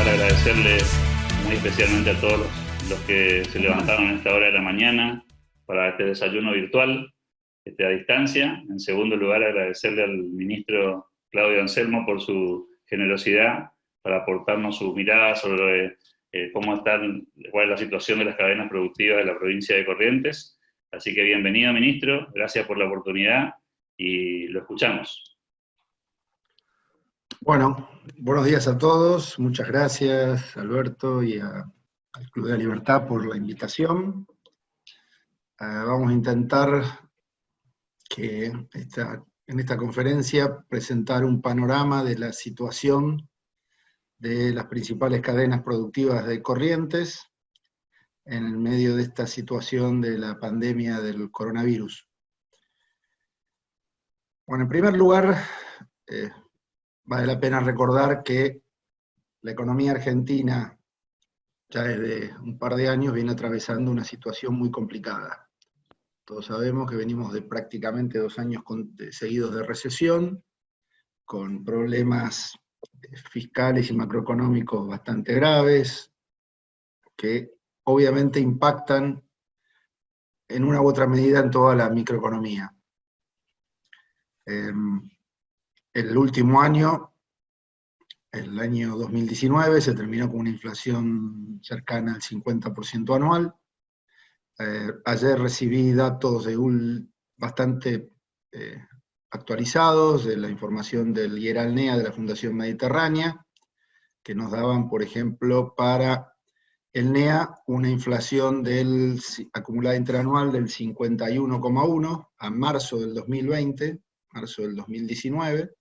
lugar agradecerle muy especialmente a todos los que se levantaron a esta hora de la mañana para este desayuno virtual, a distancia. En segundo lugar, agradecerle al ministro Claudio Anselmo por su generosidad para aportarnos su mirada sobre cuál es la situación de las cadenas productivas de la provincia de Corrientes. Así que bienvenido, ministro, gracias por la oportunidad y lo escuchamos. Bueno, buenos días a todos, muchas gracias Alberto y al Club de la Libertad por la invitación. Vamos a intentar que en esta conferencia presentar un panorama de la situación de las principales cadenas productivas de Corrientes en el medio de esta situación de la pandemia del coronavirus. Bueno, en primer lugar, vale la pena recordar que la economía argentina ya desde un par de años viene atravesando una situación muy complicada. Todos sabemos que venimos de prácticamente 2 años seguidos de recesión, con problemas fiscales y macroeconómicos bastante graves, que obviamente impactan en una u otra medida en toda la microeconomía. El último año, el año 2019, se terminó con una inflación cercana al 50% anual. Ayer recibí datos bastante actualizados de la información del IERALNEA de la Fundación Mediterránea, que nos daban, por ejemplo, para el NEA una inflación acumulada interanual del 51,1 a marzo del 2020, marzo del 2019,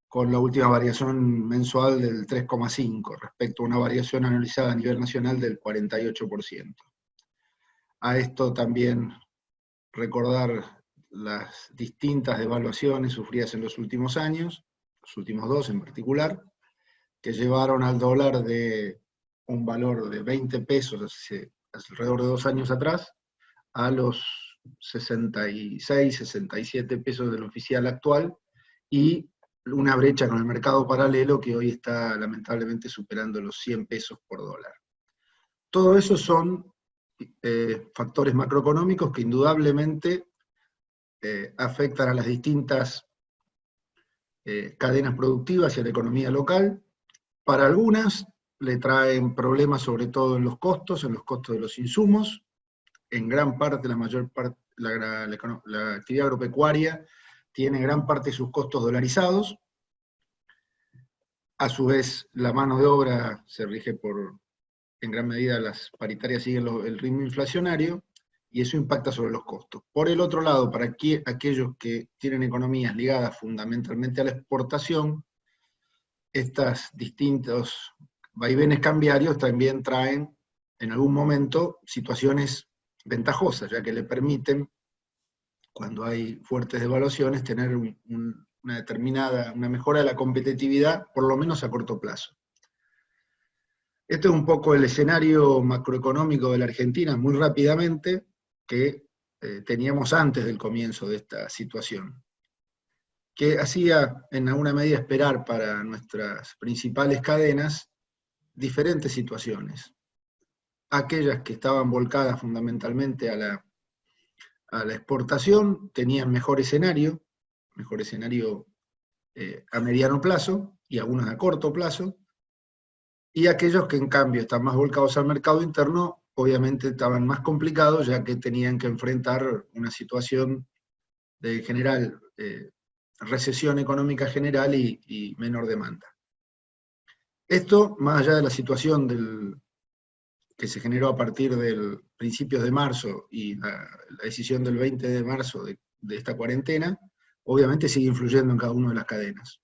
con la última variación mensual del 3,5, respecto a una variación anualizada a nivel nacional del 48%. A esto también recordar las distintas devaluaciones sufridas en los últimos años, los últimos 2 en particular, que llevaron al dólar de un valor de 20 pesos hace alrededor de 2 años atrás, a los 66, 67 pesos del oficial actual, y una brecha con el mercado paralelo que hoy está lamentablemente superando los 100 pesos por dólar. Todo eso son factores macroeconómicos que indudablemente afectan a las distintas cadenas productivas y a la economía local. Para algunas le traen problemas sobre todo en los costos de los insumos. En gran parte, la actividad agropecuaria tiene gran parte de sus costos dolarizados. A su vez, la mano de obra se rige en gran medida las paritarias siguen el ritmo inflacionario, y eso impacta sobre los costos. Por el otro lado, para aquellos que tienen economías ligadas fundamentalmente a la exportación, estos distintos vaivenes cambiarios también traen en algún momento situaciones ventajosas, ya que le permiten, cuando hay fuertes devaluaciones, tener una mejora de la competitividad, por lo menos a corto plazo. Este es un poco el escenario macroeconómico de la Argentina, muy rápidamente, que teníamos antes del comienzo de esta situación, que hacía en alguna medida esperar para nuestras principales cadenas diferentes situaciones. Aquellas que estaban volcadas fundamentalmente a la exportación tenían mejor escenario a mediano plazo y algunas a corto plazo, y aquellos que en cambio están más volcados al mercado interno, obviamente estaban más complicados, ya que tenían que enfrentar una situación de general recesión económica general y menor demanda. Esto, más allá de la situación que se generó a partir del principios de marzo y la decisión del 20 de marzo de esta cuarentena, obviamente sigue influyendo en cada una de las cadenas.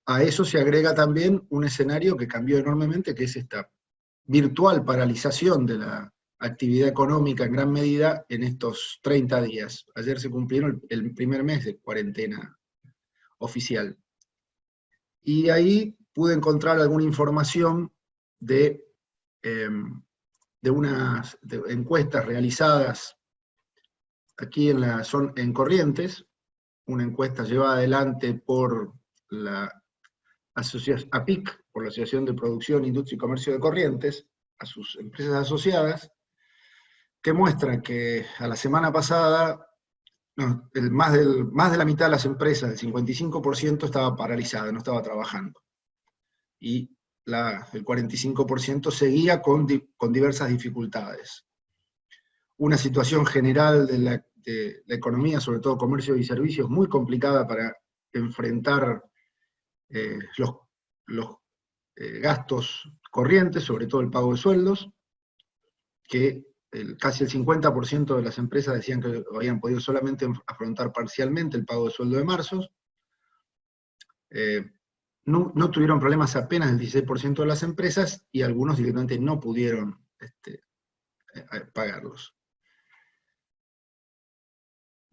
A eso se agrega también un escenario que cambió enormemente, que es esta virtual paralización de la actividad económica en gran medida en estos 30 días. Ayer se cumplieron el primer mes de cuarentena oficial. Y ahí pude encontrar alguna información de unas encuestas realizadas aquí en Corrientes, una encuesta llevada adelante por la APIC, por la Asociación de Producción, Industria y Comercio de Corrientes, a sus empresas asociadas, que muestran que a la semana pasada más de la mitad de las empresas, el 55%, estaba paralizada, no estaba trabajando. Y el 45% seguía con diversas dificultades. Una situación general de la economía, sobre todo comercio y servicios, muy complicada para enfrentar los gastos corrientes, sobre todo el pago de sueldos, que casi el 50% de las empresas decían que habían podido solamente afrontar parcialmente el pago de sueldo de marzo. No tuvieron problemas apenas el 16% de las empresas, y algunos directamente no pudieron pagarlos.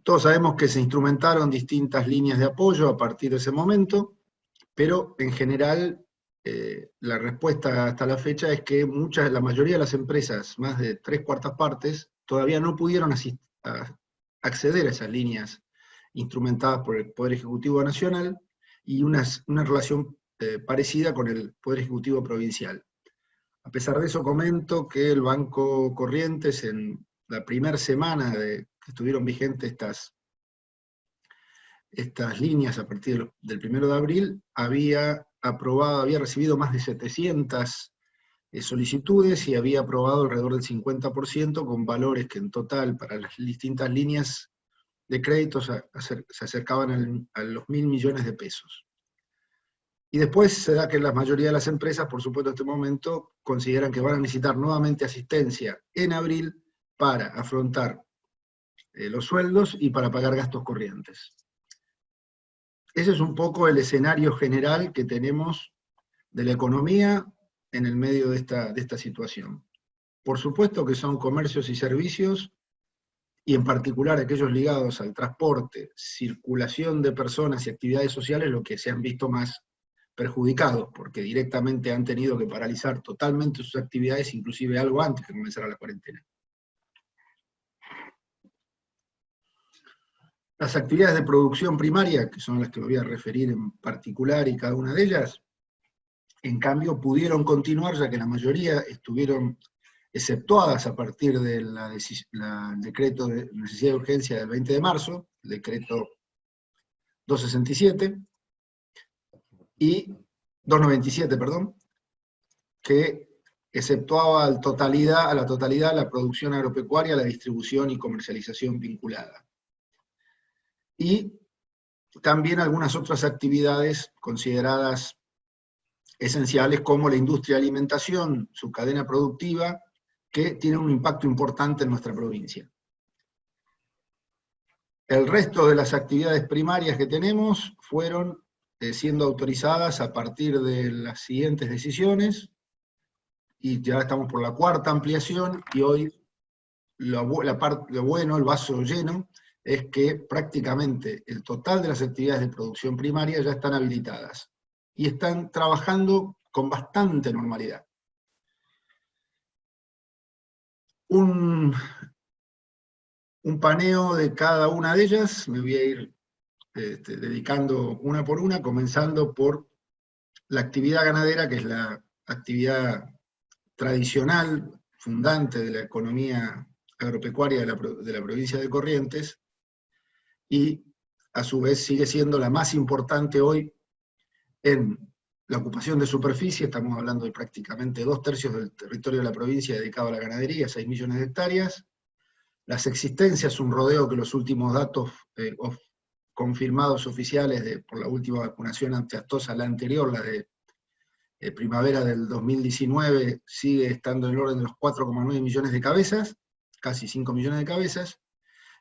Todos sabemos que se instrumentaron distintas líneas de apoyo a partir de ese momento, pero en general la respuesta hasta la fecha es que la mayoría de las empresas, más de 3/4 partes, todavía no pudieron acceder a esas líneas instrumentadas por el Poder Ejecutivo Nacional, y una relación parecida con el Poder Ejecutivo Provincial. A pesar de eso, comento que el Banco Corrientes, en la primera semana que estuvieron vigentes estas líneas a partir del 1 de abril, había recibido más de 700 solicitudes y había aprobado alrededor del 50%, con valores que en total para las distintas líneas de créditos se acercaban a los 1.000 millones de pesos. Y después se da que la mayoría de las empresas, por supuesto, en este momento, consideran que van a necesitar nuevamente asistencia en abril para afrontar los sueldos y para pagar gastos corrientes. Ese es un poco el escenario general que tenemos de la economía en el medio de esta situación. Por supuesto que son comercios y servicios, y en particular aquellos ligados al transporte, circulación de personas y actividades sociales, lo que se han visto más perjudicados, porque directamente han tenido que paralizar totalmente sus actividades, inclusive algo antes de comenzar la cuarentena. Las actividades de producción primaria, que son las que me voy a referir en particular y cada una de ellas, en cambio pudieron continuar, ya que la mayoría estuvieron exceptuadas a partir del decreto de necesidad de urgencia del 20 de marzo, el decreto 267, y 297, perdón, que exceptuaba a la totalidad la producción agropecuaria, la distribución y comercialización vinculada. Y también algunas otras actividades consideradas esenciales, como la industria de alimentación, su cadena productiva, que tiene un impacto importante en nuestra provincia. El resto de las actividades primarias que tenemos fueron siendo autorizadas a partir de las siguientes decisiones, y ya estamos por la 4ª ampliación, y hoy lo bueno, el vaso lleno, es que prácticamente el total de las actividades de producción primaria ya están habilitadas, y están trabajando con bastante normalidad. Un paneo de cada una de ellas, me voy a ir dedicando una por una, comenzando por la actividad ganadera, que es la actividad tradicional, fundante de la economía agropecuaria de la provincia de Corrientes, y a su vez sigue siendo la más importante hoy en la ocupación de superficie. Estamos hablando de prácticamente 2/3 del territorio de la provincia dedicado a la ganadería, 6 millones de hectáreas. Las existencias, un rodeo que los últimos datos confirmados oficiales por la última vacunación antiaftosa, la anterior, la de primavera del 2019, sigue estando en el orden de los 4,9 millones de cabezas, casi 5 millones de cabezas,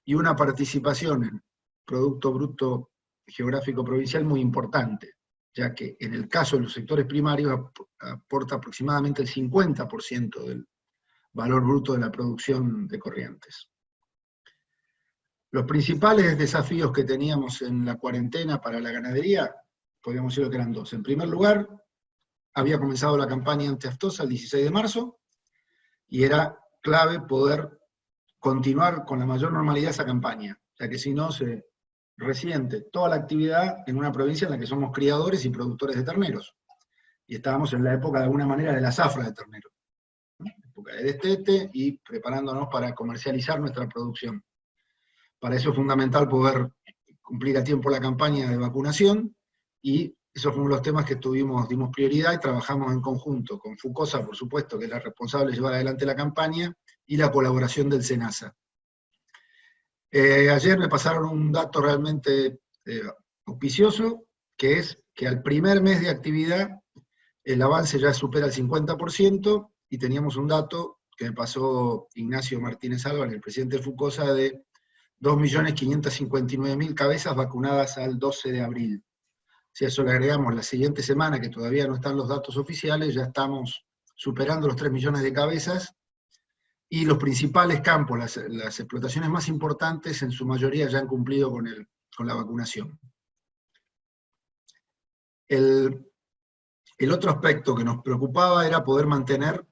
y una participación en Producto Bruto Geográfico Provincial muy importante, ya que en el caso de los sectores primarios aporta aproximadamente el 50% del valor bruto de la producción de Corrientes. Los principales desafíos que teníamos en la cuarentena para la ganadería, podríamos decir que eran dos. En primer lugar, había comenzado la campaña antiaftosa el 16 de marzo, y era clave poder continuar con la mayor normalidad esa campaña, ya que si no se reciente toda la actividad en una provincia en la que somos criadores y productores de terneros. Y estábamos en la época, de alguna manera, de la zafra de ternero, ¿no? Época de destete y preparándonos para comercializar nuestra producción. Para eso es fundamental poder cumplir a tiempo la campaña de vacunación, y esos fueron los temas que dimos prioridad y trabajamos en conjunto con FUCOSA, por supuesto, que es la responsable de llevar adelante la campaña, y la colaboración del SENASA. Ayer me pasaron un dato realmente auspicioso, que es que al primer mes de actividad el avance ya supera el 50%, y teníamos un dato que me pasó Ignacio Martínez Álvarez, el presidente de FUCOSA, de 2.559.000 cabezas vacunadas al 12 de abril. Si a eso le agregamos la siguiente semana, que todavía no están los datos oficiales, ya estamos superando los 3 millones de cabezas, y los principales campos, las explotaciones más importantes, en su mayoría ya han cumplido con la vacunación. El otro aspecto que nos preocupaba era poder mantener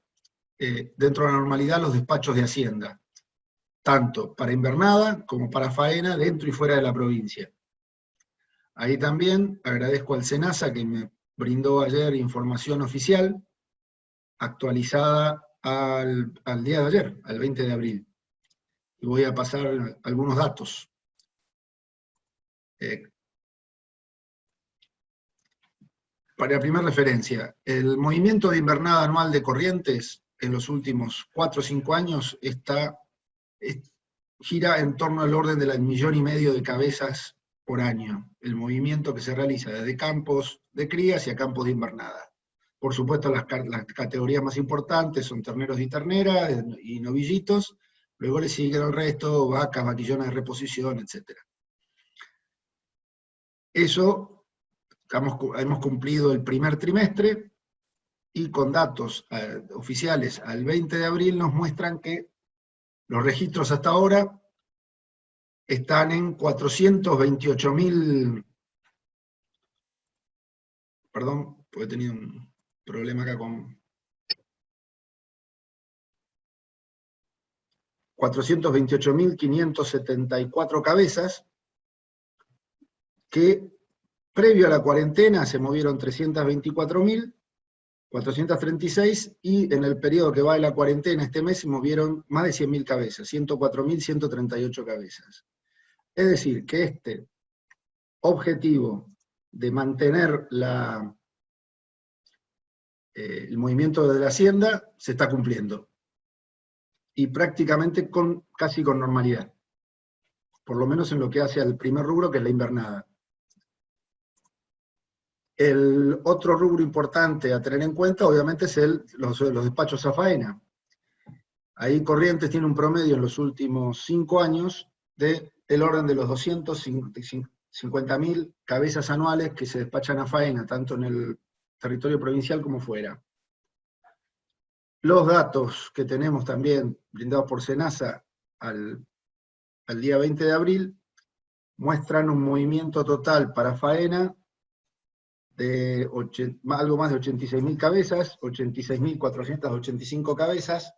dentro de la normalidad los despachos de Hacienda, tanto para invernada como para faena, dentro y fuera de la provincia. Ahí también agradezco al SENASA, que me brindó ayer información oficial, actualizada al día de ayer, al 20 de abril. Y voy a pasar algunos datos. Para la primera referencia, el movimiento de invernada anual de Corrientes en los últimos 4 o 5 años gira en torno al orden del 1,5 millones de cabezas por año, el movimiento que se realiza desde campos de cría hacia campos de invernada. Por supuesto, las categorías más importantes son terneros y terneras y novillitos, luego le siguen el resto, vacas, vaquillonas de reposición, etc. Eso, hemos cumplido el primer trimestre, y con datos oficiales al 20 de abril nos muestran que los registros hasta ahora están en 428.000, perdón, porque he tenido un problema acá con 428.574 cabezas, que previo a la cuarentena se movieron 324.436, y en el periodo que va de la cuarentena este mes se movieron más de 100.000 cabezas, 104.138 cabezas. Es decir, que este objetivo de mantener el movimiento de la Hacienda se está cumpliendo, y prácticamente casi con normalidad, por lo menos en lo que hace al primer rubro, que es la invernada. El otro rubro importante a tener en cuenta, obviamente, es los despachos a faena. Ahí Corrientes tiene un promedio en los últimos 5 años del orden de los 250.000 cabezas anuales que se despachan a faena, tanto en el territorio provincial como fuera. Los datos que tenemos también brindados por SENASA al día 20 de abril muestran un movimiento total para faena de algo más de 86.000 cabezas, 86.485 cabezas,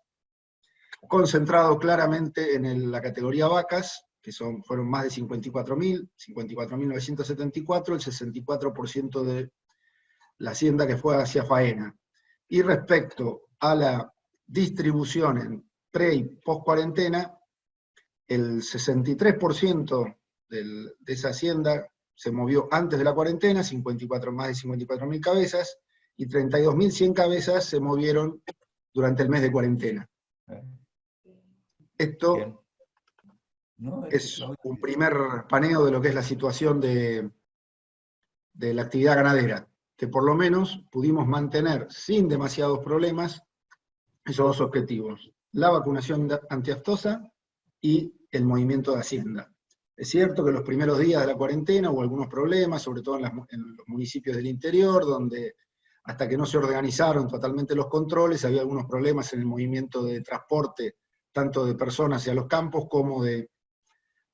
concentrado claramente en la categoría vacas, que fueron más de 54.000, 54.974, el 64% de la hacienda que fue hacia faena. Y respecto a la distribución en pre y post cuarentena, el 63% de esa hacienda se movió antes de la cuarentena, más de 54.000 cabezas, y 32.100 cabezas se movieron durante el mes de cuarentena. Esto es un primer paneo de lo que es la situación de la actividad ganadera, que por lo menos pudimos mantener sin demasiados problemas esos dos objetivos: la vacunación antiaftosa y el movimiento de hacienda. Es cierto que los primeros días de la cuarentena hubo algunos problemas, sobre todo en los municipios del interior, donde hasta que no se organizaron totalmente los controles, había algunos problemas en el movimiento de transporte, tanto de personas hacia los campos como de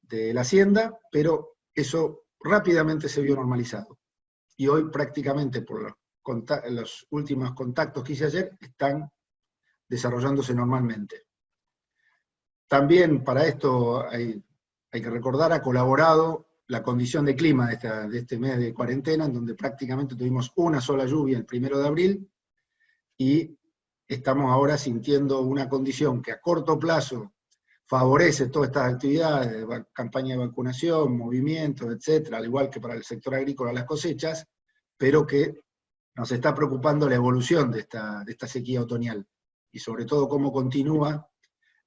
la hacienda, pero eso rápidamente se vio normalizado. Y hoy prácticamente, por los últimos contactos que hice ayer, están desarrollándose normalmente. También para esto hay que recordar, ha colaborado la condición de clima de este mes de cuarentena, en donde prácticamente tuvimos una sola lluvia el 1 de abril, y estamos ahora sintiendo una condición que a corto plazo favorece todas estas actividades, campaña de vacunación, movimientos, etcétera, al igual que para el sector agrícola las cosechas, pero que nos está preocupando la evolución de esta sequía otoñal, y sobre todo cómo continúa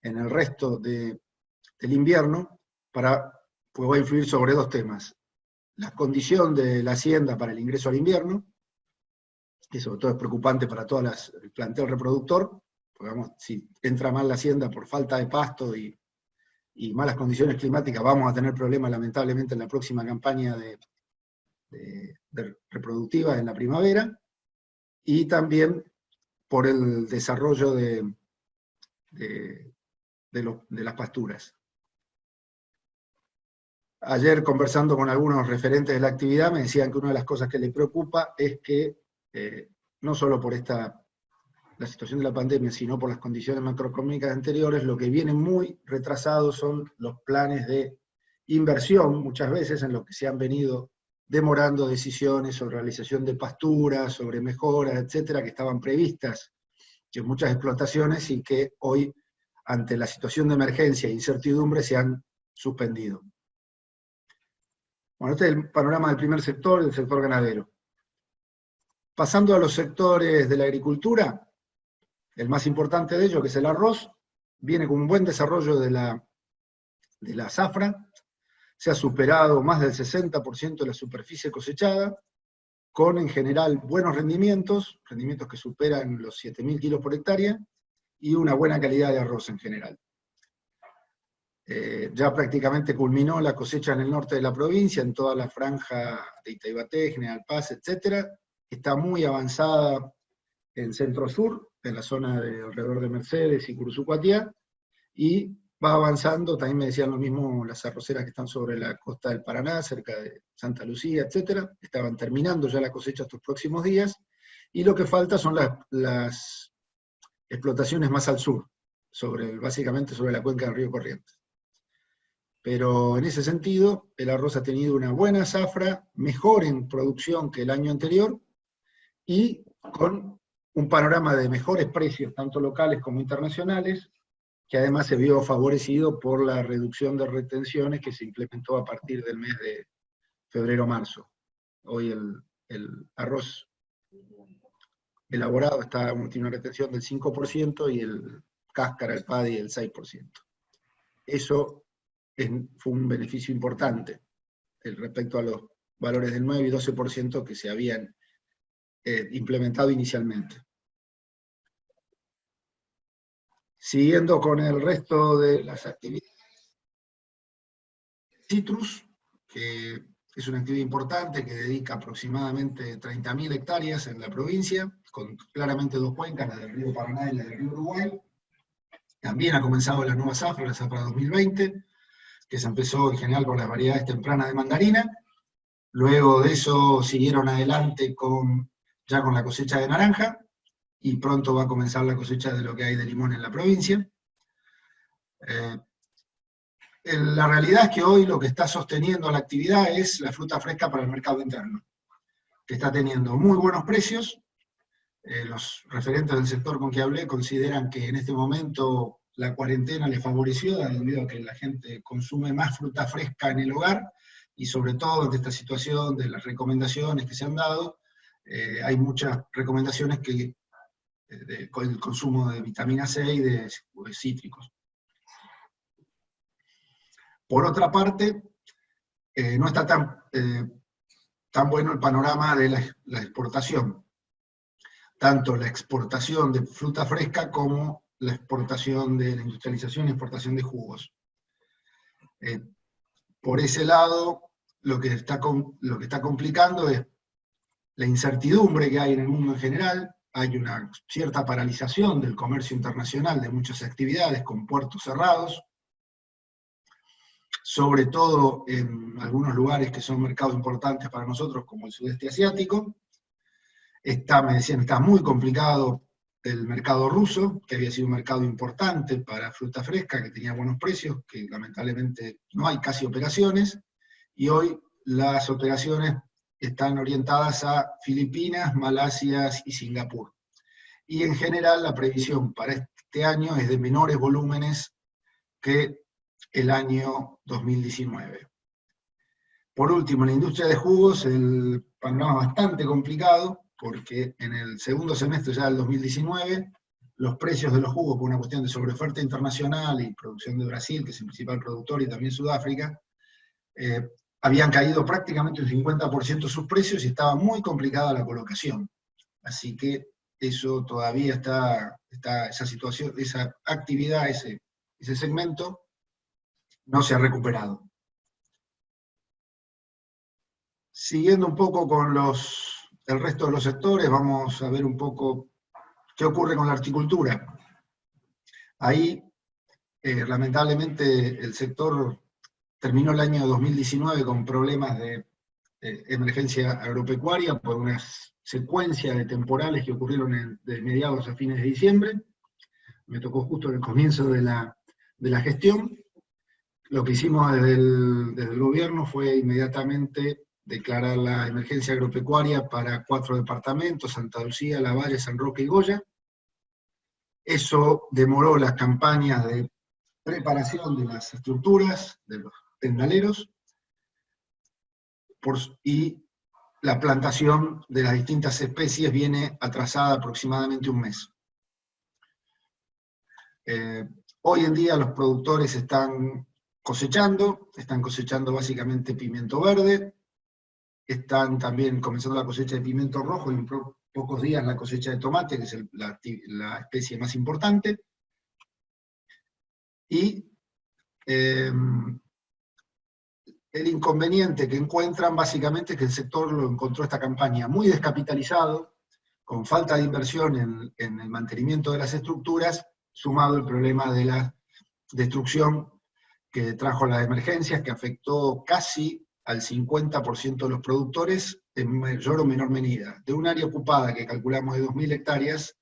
en el resto del invierno, pues va a influir sobre dos temas: la condición de la hacienda para el ingreso al invierno, que sobre todo es preocupante para todo el plantel reproductor, porque si entra mal la hacienda por falta de pasto y malas condiciones climáticas, vamos a tener problemas lamentablemente en la próxima campaña de reproductiva en la primavera, y también por el desarrollo de las pasturas. Ayer, conversando con algunos referentes de la actividad, me decían que una de las cosas que les preocupa es que, no solo por la situación de la pandemia, sino por las condiciones macroeconómicas anteriores, lo que viene muy retrasado son los planes de inversión, muchas veces en lo que se han venido demorando decisiones sobre realización de pasturas, sobre mejoras, etcétera, que estaban previstas en muchas explotaciones y que hoy, ante la situación de emergencia e incertidumbre, se han suspendido. Bueno, este es el panorama del primer sector, del sector ganadero. Pasando a los sectores de la agricultura, el más importante de ellos, que es el arroz, viene con un buen desarrollo de la zafra. Se ha superado más del 60% de la superficie cosechada, con en general buenos rendimientos que superan los 7.000 kilos por hectárea, y una buena calidad de arroz en general. Ya prácticamente culminó la cosecha en el norte de la provincia, en toda la franja de Itaibaté, General Paz, etc. Está muy avanzada en centro-sur, en la zona de alrededor de Mercedes y Curuzú-Cuatiá, y va avanzando, también me decían lo mismo las arroceras que están sobre la costa del Paraná, cerca de Santa Lucía, etc. Estaban terminando ya la cosecha estos próximos días, y lo que falta son las explotaciones más al sur, básicamente sobre la cuenca del río Corrientes. Pero en ese sentido, el arroz ha tenido una buena zafra, mejor en producción que el año anterior, y con un panorama de mejores precios, tanto locales como internacionales, que además se vio favorecido por la reducción de retenciones que se implementó a partir del mes de febrero-marzo. Hoy el arroz elaborado tiene una retención del 5% y el cáscara, el paddy, el 6%. Eso fue un beneficio importante respecto a los valores del 9 y 12% que se habían implementado inicialmente. Siguiendo con el resto de las actividades, citrus, que es una actividad importante que dedica aproximadamente 30.000 hectáreas en la provincia, con claramente dos cuencas, la del río Paraná y la del río Uruguay. También ha comenzado la nueva zafra, la zafra 2020, que se empezó en general con las variedades tempranas de mandarina. Luego de eso siguieron adelante ya con la cosecha de naranja, y pronto va a comenzar la cosecha de lo que hay de limón en la provincia. La realidad es que hoy lo que está sosteniendo la actividad es la fruta fresca para el mercado interno, que está teniendo muy buenos precios. Los referentes del sector con que hablé consideran que en este momento la cuarentena le favoreció, debido a que la gente consume más fruta fresca en el hogar, y sobre todo ante esta situación de las recomendaciones que se han dado, hay muchas recomendaciones con el consumo de vitamina C y de cítricos. Por otra parte, no está tan bueno el panorama de la exportación, tanto la exportación de fruta fresca como la exportación de la industrialización y exportación de jugos. Por ese lado, lo que está complicando es la incertidumbre que hay en el mundo en general. Hay una cierta paralización del comercio internacional de muchas actividades con puertos cerrados, sobre todo en algunos lugares que son mercados importantes para nosotros, como el sudeste asiático. Me decían, está muy complicado el mercado ruso, que había sido un mercado importante para fruta fresca, que tenía buenos precios, que lamentablemente no hay casi operaciones, y hoy las operaciones están orientadas a Filipinas, Malasia y Singapur. Y en general la previsión para este año es de menores volúmenes que el año 2019. Por último, en la industria de jugos el panorama es bastante complicado, porque en el segundo semestre ya del 2019, los precios de los jugos, por una cuestión de sobreoferta internacional y producción de Brasil, que es el principal productor, y también Sudáfrica, habían caído prácticamente un 50% sus precios y estaba muy complicada la colocación. Así que eso todavía está esa situación, esa actividad, ese segmento, no se ha recuperado. Siguiendo un poco con el resto de los sectores, vamos a ver un poco qué ocurre con la horticultura. Ahí, lamentablemente, el sector terminó el año 2019 con problemas de emergencia agropecuaria por una secuencia de temporales que ocurrieron de mediados a fines de diciembre. Me tocó justo en el comienzo de la gestión. Lo que hicimos desde el gobierno fue inmediatamente declarar la emergencia agropecuaria para 4 departamentos: Santa Lucía, Lavalle, San Roque y Goya. Eso demoró las campañas de preparación de las estructuras, de los tendaleros, y la plantación de las distintas especies viene atrasada aproximadamente un mes. Hoy en día los productores están cosechando básicamente pimiento verde, están también comenzando la cosecha de pimiento rojo, y en pocos días la cosecha de tomate, que es la especie más importante. Y el inconveniente que encuentran básicamente es que el sector lo encontró esta campaña muy descapitalizado, con falta de inversión en el mantenimiento de las estructuras, sumado el problema de la destrucción que trajo las emergencias, que afectó casi al 50% de los productores en mayor o menor medida. De un área ocupada que calculamos de 2.000 hectáreas,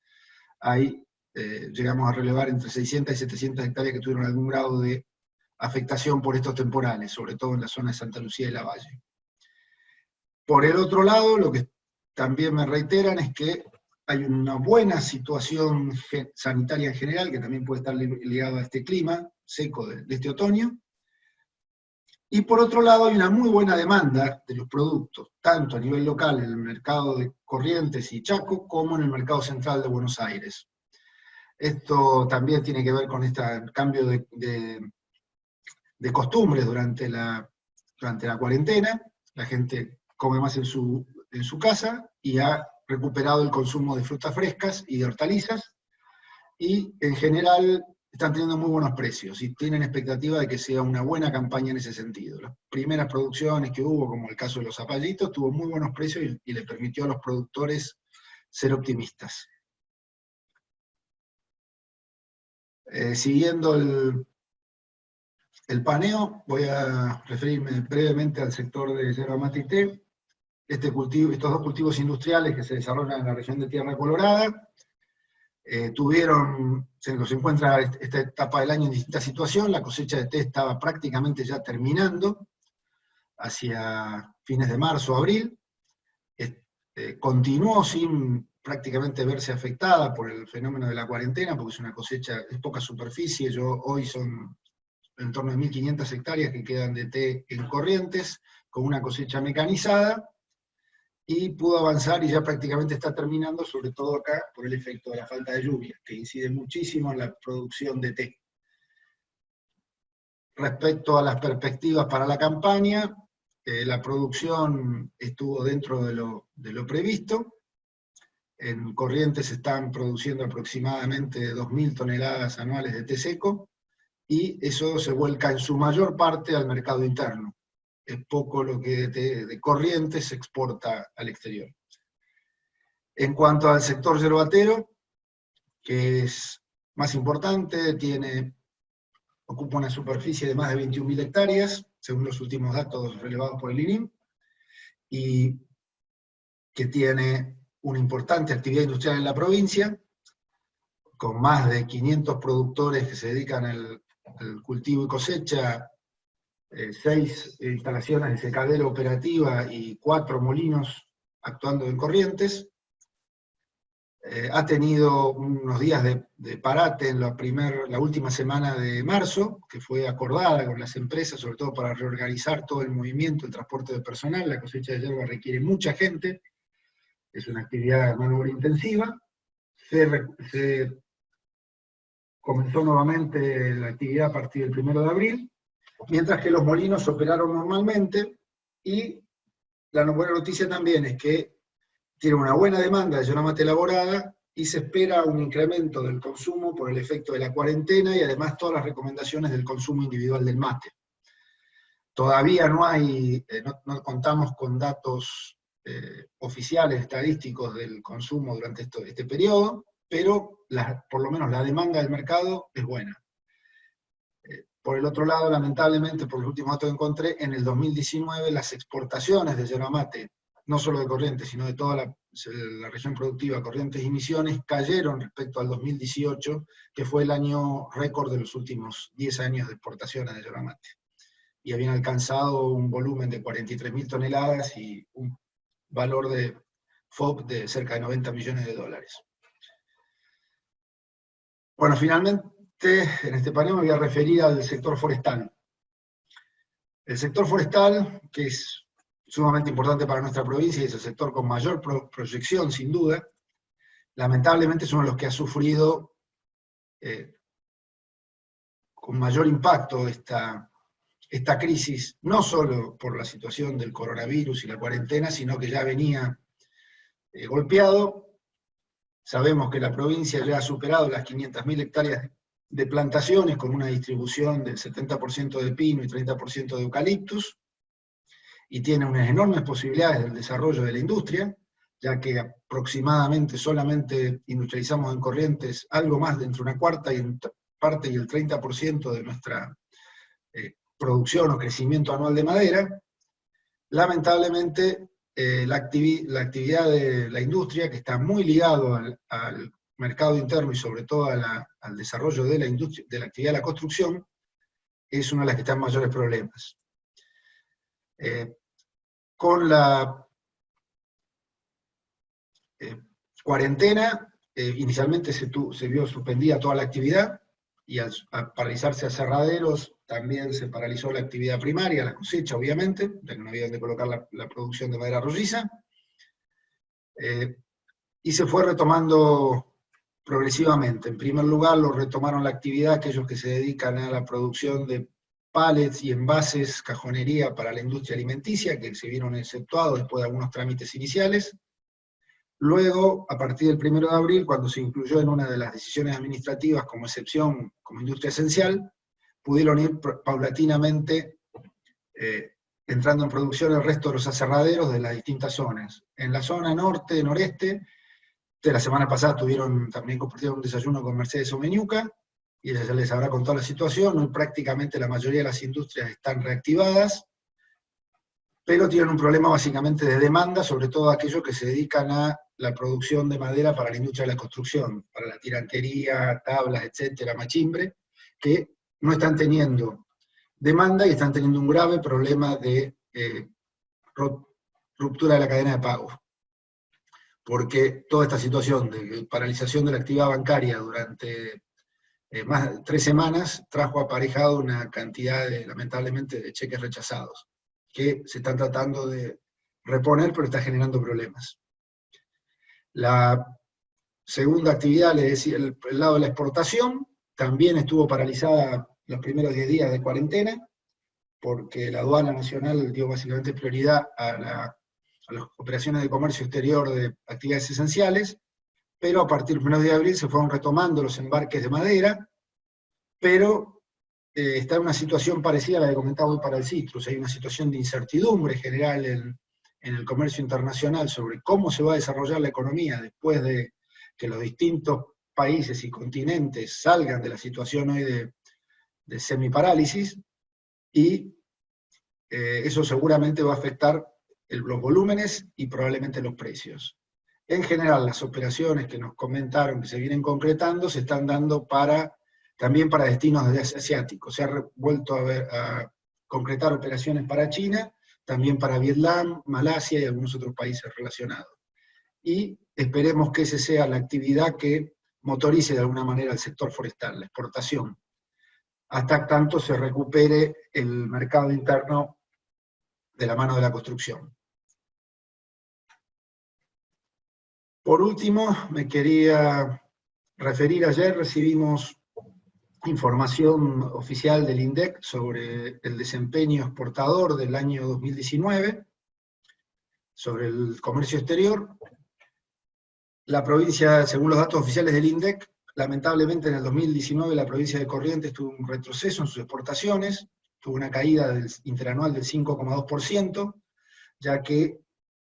ahí llegamos a relevar entre 600 y 700 hectáreas que tuvieron algún grado de afectación por estos temporales, sobre todo en la zona de Santa Lucía y Lavalle. Por el otro lado, lo que también me reiteran es que hay una buena situación sanitaria en general, que también puede estar ligado a este clima seco de este otoño. Y por otro lado hay una muy buena demanda de los productos, tanto a nivel local en el mercado de Corrientes y Chaco, como en el mercado central de Buenos Aires. Esto también tiene que ver con este cambio de costumbres durante la cuarentena. La gente come más en su casa y ha recuperado el consumo de frutas frescas y de hortalizas, y en general están teniendo muy buenos precios y tienen expectativa de que sea una buena campaña en ese sentido. Las primeras producciones que hubo, como el caso de los zapallitos, tuvo muy buenos precios y le permitió a los productores ser optimistas. Siguiendo el paneo, voy a referirme brevemente al sector de yerba mate y té. Estos dos cultivos industriales que se desarrollan en la región de Tierra Colorada, se encuentra esta etapa del año en distinta situación. La cosecha de té estaba prácticamente ya terminando, hacia fines de marzo, abril. Continuó sin prácticamente verse afectada por el fenómeno de la cuarentena, porque es una cosecha, es poca superficie. Hoy son en torno de 1.500 hectáreas que quedan de té en Corrientes, con una cosecha mecanizada, y pudo avanzar y ya prácticamente está terminando, sobre todo acá, por el efecto de la falta de lluvia, que incide muchísimo en la producción de té. Respecto a las perspectivas para la campaña, la producción estuvo dentro de lo previsto. En Corrientes se están produciendo aproximadamente 2.000 toneladas anuales de té seco, y eso se vuelca en su mayor parte al mercado interno. Es poco lo que de Corrientes se exporta al exterior. En cuanto al sector yerbatero, que es más importante, ocupa una superficie de más de 21.000 hectáreas, según los últimos datos relevados por el INIM, y que tiene una importante actividad industrial en la provincia, con más de 500 productores que se dedican al cultivo y cosecha 6 instalaciones de secadero operativa y 4 molinos actuando en Corrientes. Ha tenido unos días de parate en la última semana de marzo, que fue acordada con las empresas, sobre todo para reorganizar todo el movimiento, el transporte de personal. La cosecha de yerba requiere mucha gente, es una actividad mano obra intensiva. Se comenzó nuevamente la actividad a partir del 1 de abril, mientras que los molinos operaron normalmente, y la buena noticia también es que tiene una buena demanda de yerba mate elaborada y se espera un incremento del consumo por el efecto de la cuarentena y además todas las recomendaciones del consumo individual del mate. Todavía no contamos con datos oficiales, estadísticos del consumo durante este periodo, pero por lo menos la demanda del mercado es buena. Por el otro lado, lamentablemente, por los últimos datos que encontré, en el 2019 las exportaciones de yerba mate, no solo de Corrientes, sino de toda la región productiva, Corrientes y Misiones, cayeron respecto al 2018, que fue el año récord de los últimos 10 años de exportaciones de yerba mate. Y habían alcanzado un volumen de 43.000 toneladas y un valor de FOB de cerca de 90 millones de dólares. Bueno, finalmente, en este panel me voy a referir al sector forestal. El sector forestal, que es sumamente importante para nuestra provincia y es el sector con mayor proyección, sin duda, lamentablemente es uno de los que ha sufrido con mayor impacto esta crisis, no solo por la situación del coronavirus y la cuarentena, sino que ya venía golpeado. Sabemos que la provincia ya ha superado las 500.000 hectáreas de plantaciones, con una distribución del 70% de pino y 30% de eucaliptus, y tiene unas enormes posibilidades del desarrollo de la industria, ya que aproximadamente solamente industrializamos en Corrientes algo más de entre una cuarta parte y el 30% de nuestra producción o crecimiento anual de madera. Lamentablemente, la actividad de la industria, que está muy ligado al mercado interno y sobre todo al desarrollo de la industria, de la actividad de la construcción, es una de las que está en mayores problemas. Con la cuarentena, inicialmente se vio suspendida toda la actividad, y al paralizarse aserraderos, también se paralizó la actividad primaria, la cosecha, obviamente, ya que no había donde colocar la producción de madera rolliza, y se fue retomando progresivamente. En primer lugar, lo retomaron la actividad aquellos que se dedican a la producción de pallets y envases, cajonería para la industria alimenticia, que se vieron exceptuados después de algunos trámites iniciales. Luego, a partir del 1 de abril, cuando se incluyó en una de las decisiones administrativas como excepción, como industria esencial, pudieron ir paulatinamente entrando en producción el resto de los aserraderos de las distintas zonas. En la zona norte, noreste, de la semana pasada también compartieron un desayuno con Mercedes Omeñuca, y ella ya les habrá contado la situación. Hoy prácticamente la mayoría de las industrias están reactivadas, pero tienen un problema básicamente de demanda, sobre todo aquellos que se dedican a la producción de madera para la industria de la construcción, para la tirantería, tablas, etcétera, machimbre, que no están teniendo demanda y están teniendo un grave problema de ruptura de la cadena de pagos. Porque toda esta situación de paralización de la actividad bancaria durante más de 3 semanas trajo aparejado una cantidad, lamentablemente, de cheques rechazados, que se están tratando de reponer, pero está generando problemas. La segunda actividad, le decía, el lado de la exportación, también estuvo paralizada los primeros 10 días de cuarentena, porque la aduana nacional dio básicamente prioridad a las operaciones de comercio exterior de actividades esenciales, pero a partir del 1 de abril se fueron retomando los embarques de madera, pero está en una situación parecida a la que comentaba hoy para el citrus. Hay una situación de incertidumbre general en el comercio internacional sobre cómo se va a desarrollar la economía después de que los distintos países y continentes salgan de la situación hoy de semiparálisis, y eso seguramente va a afectar los volúmenes y probablemente los precios. En general, las operaciones que nos comentaron que se vienen concretando se están dando también para destinos asiáticos. Se ha vuelto a concretar operaciones para China, también para Vietnam, Malasia y algunos otros países relacionados. Y esperemos que esa sea la actividad que motorice de alguna manera el sector forestal, la exportación, hasta tanto se recupere el mercado interno de la mano de la construcción. Por último, me quería referir, ayer recibimos información oficial del INDEC sobre el desempeño exportador del año 2019, sobre el comercio exterior. La provincia, según los datos oficiales del INDEC, lamentablemente en el 2019 la provincia de Corrientes tuvo un retroceso en sus exportaciones, tuvo una caída interanual del 5,2%, ya que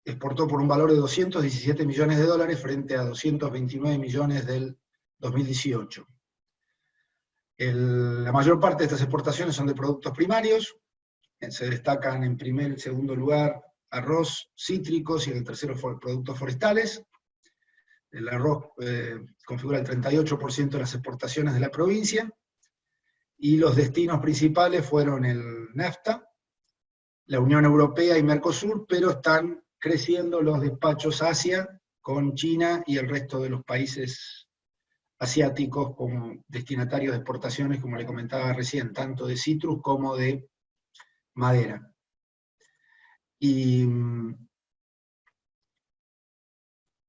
exportó por un valor de 217 millones de dólares frente a 229 millones del 2018. La mayor parte de estas exportaciones son de productos primarios, se destacan en primer y segundo lugar arroz, cítricos y en el tercero productos forestales. El arroz configura el 38% de las exportaciones de la provincia, y los destinos principales fueron el NAFTA, la Unión Europea y Mercosur, pero están creciendo los despachos Asia con China y el resto de los países asiáticos como destinatarios de exportaciones, como le comentaba recién, tanto de citrus como de madera. Y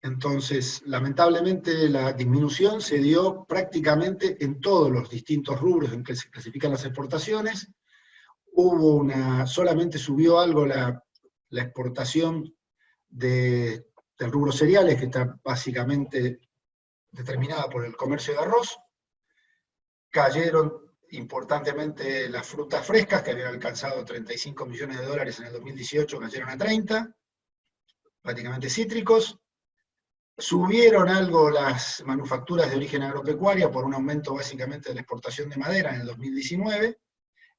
entonces, lamentablemente, la disminución se dio prácticamente en todos los distintos rubros en que se clasifican las exportaciones. Solamente subió algo la exportación del rubro cereales, que está básicamente determinada por el comercio de arroz. Cayeron importantemente las frutas frescas, que habían alcanzado 35 millones de dólares en el 2018, cayeron a 30, prácticamente cítricos. Subieron algo las manufacturas de origen agropecuaria por un aumento básicamente de la exportación de madera en el 2019,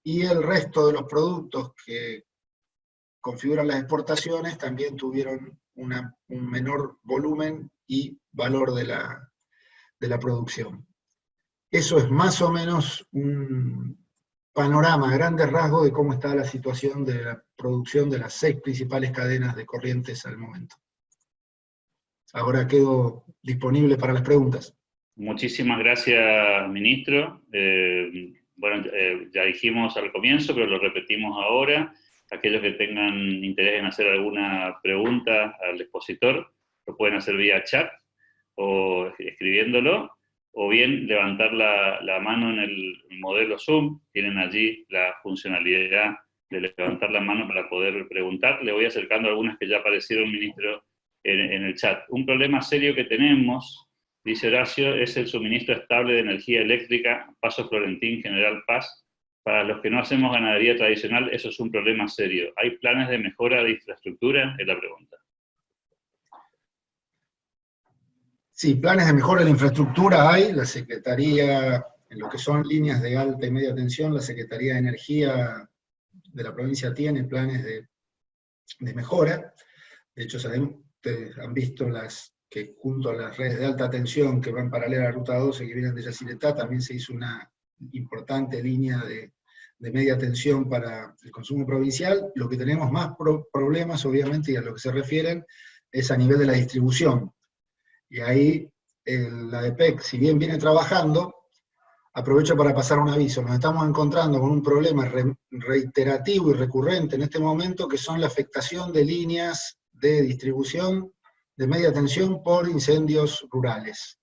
y el resto de los productos que configuran las exportaciones también tuvieron un menor volumen y valor de la producción. Eso es más o menos un panorama a grandes rasgos de cómo está la situación de la producción de las 6 principales cadenas de Corrientes al momento. Ahora quedo disponible para las preguntas. Muchísimas gracias, ministro. Ya dijimos al comienzo, pero lo repetimos ahora. Aquellos que tengan interés en hacer alguna pregunta al expositor, lo pueden hacer vía chat o escribiéndolo, o bien levantar la mano en el modelo Zoom. Tienen allí la funcionalidad de levantar la mano para poder preguntar. Le voy acercando algunas que ya aparecieron, ministro, en el chat. Un problema serio que tenemos, dice Horacio, es el suministro estable de energía eléctrica, Paso Florentín, General Paz. Para los que no hacemos ganadería tradicional, eso es un problema serio. ¿Hay planes de mejora de infraestructura? Es la pregunta. Sí, planes de mejora de la infraestructura hay. La Secretaría, en lo que son líneas de alta y media tensión, la Secretaría de Energía de la provincia tiene planes de mejora. De hecho, ustedes han visto que junto a las redes de alta tensión que van paralela a la Ruta 12 que vienen de Yacyretá, también se hizo una importante línea de media tensión para el consumo provincial. Lo que tenemos más problemas, obviamente, y a lo que se refieren, es a nivel de la distribución. Y ahí la DPEC, si bien viene trabajando, aprovecho para pasar un aviso. Nos estamos encontrando con un problema reiterativo y recurrente en este momento, que son la afectación de líneas de distribución de media tensión por incendios rurales.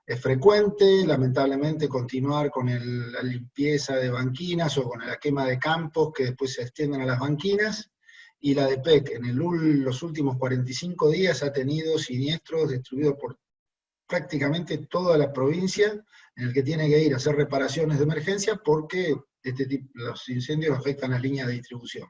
Es frecuente, lamentablemente, continuar con la limpieza de banquinas o con la quema de campos que después se extienden a las banquinas, y la DPEC en los últimos 45 días ha tenido siniestros destruidos por prácticamente toda la provincia, en el que tiene que ir a hacer reparaciones de emergencia porque los incendios afectan las líneas de distribución.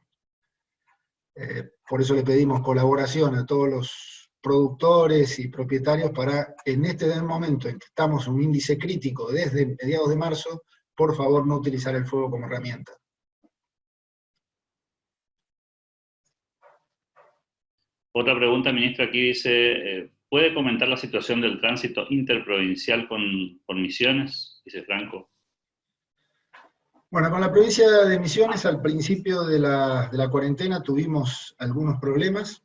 Por eso le pedimos colaboración a todos los productores y propietarios para, en este momento en que estamos en un índice crítico desde mediados de marzo, por favor no utilizar el fuego como herramienta. Otra pregunta, ministro, aquí dice, ¿puede comentar la situación del tránsito interprovincial con Misiones? Dice Franco. Bueno, con la provincia de Misiones al principio de la cuarentena tuvimos algunos problemas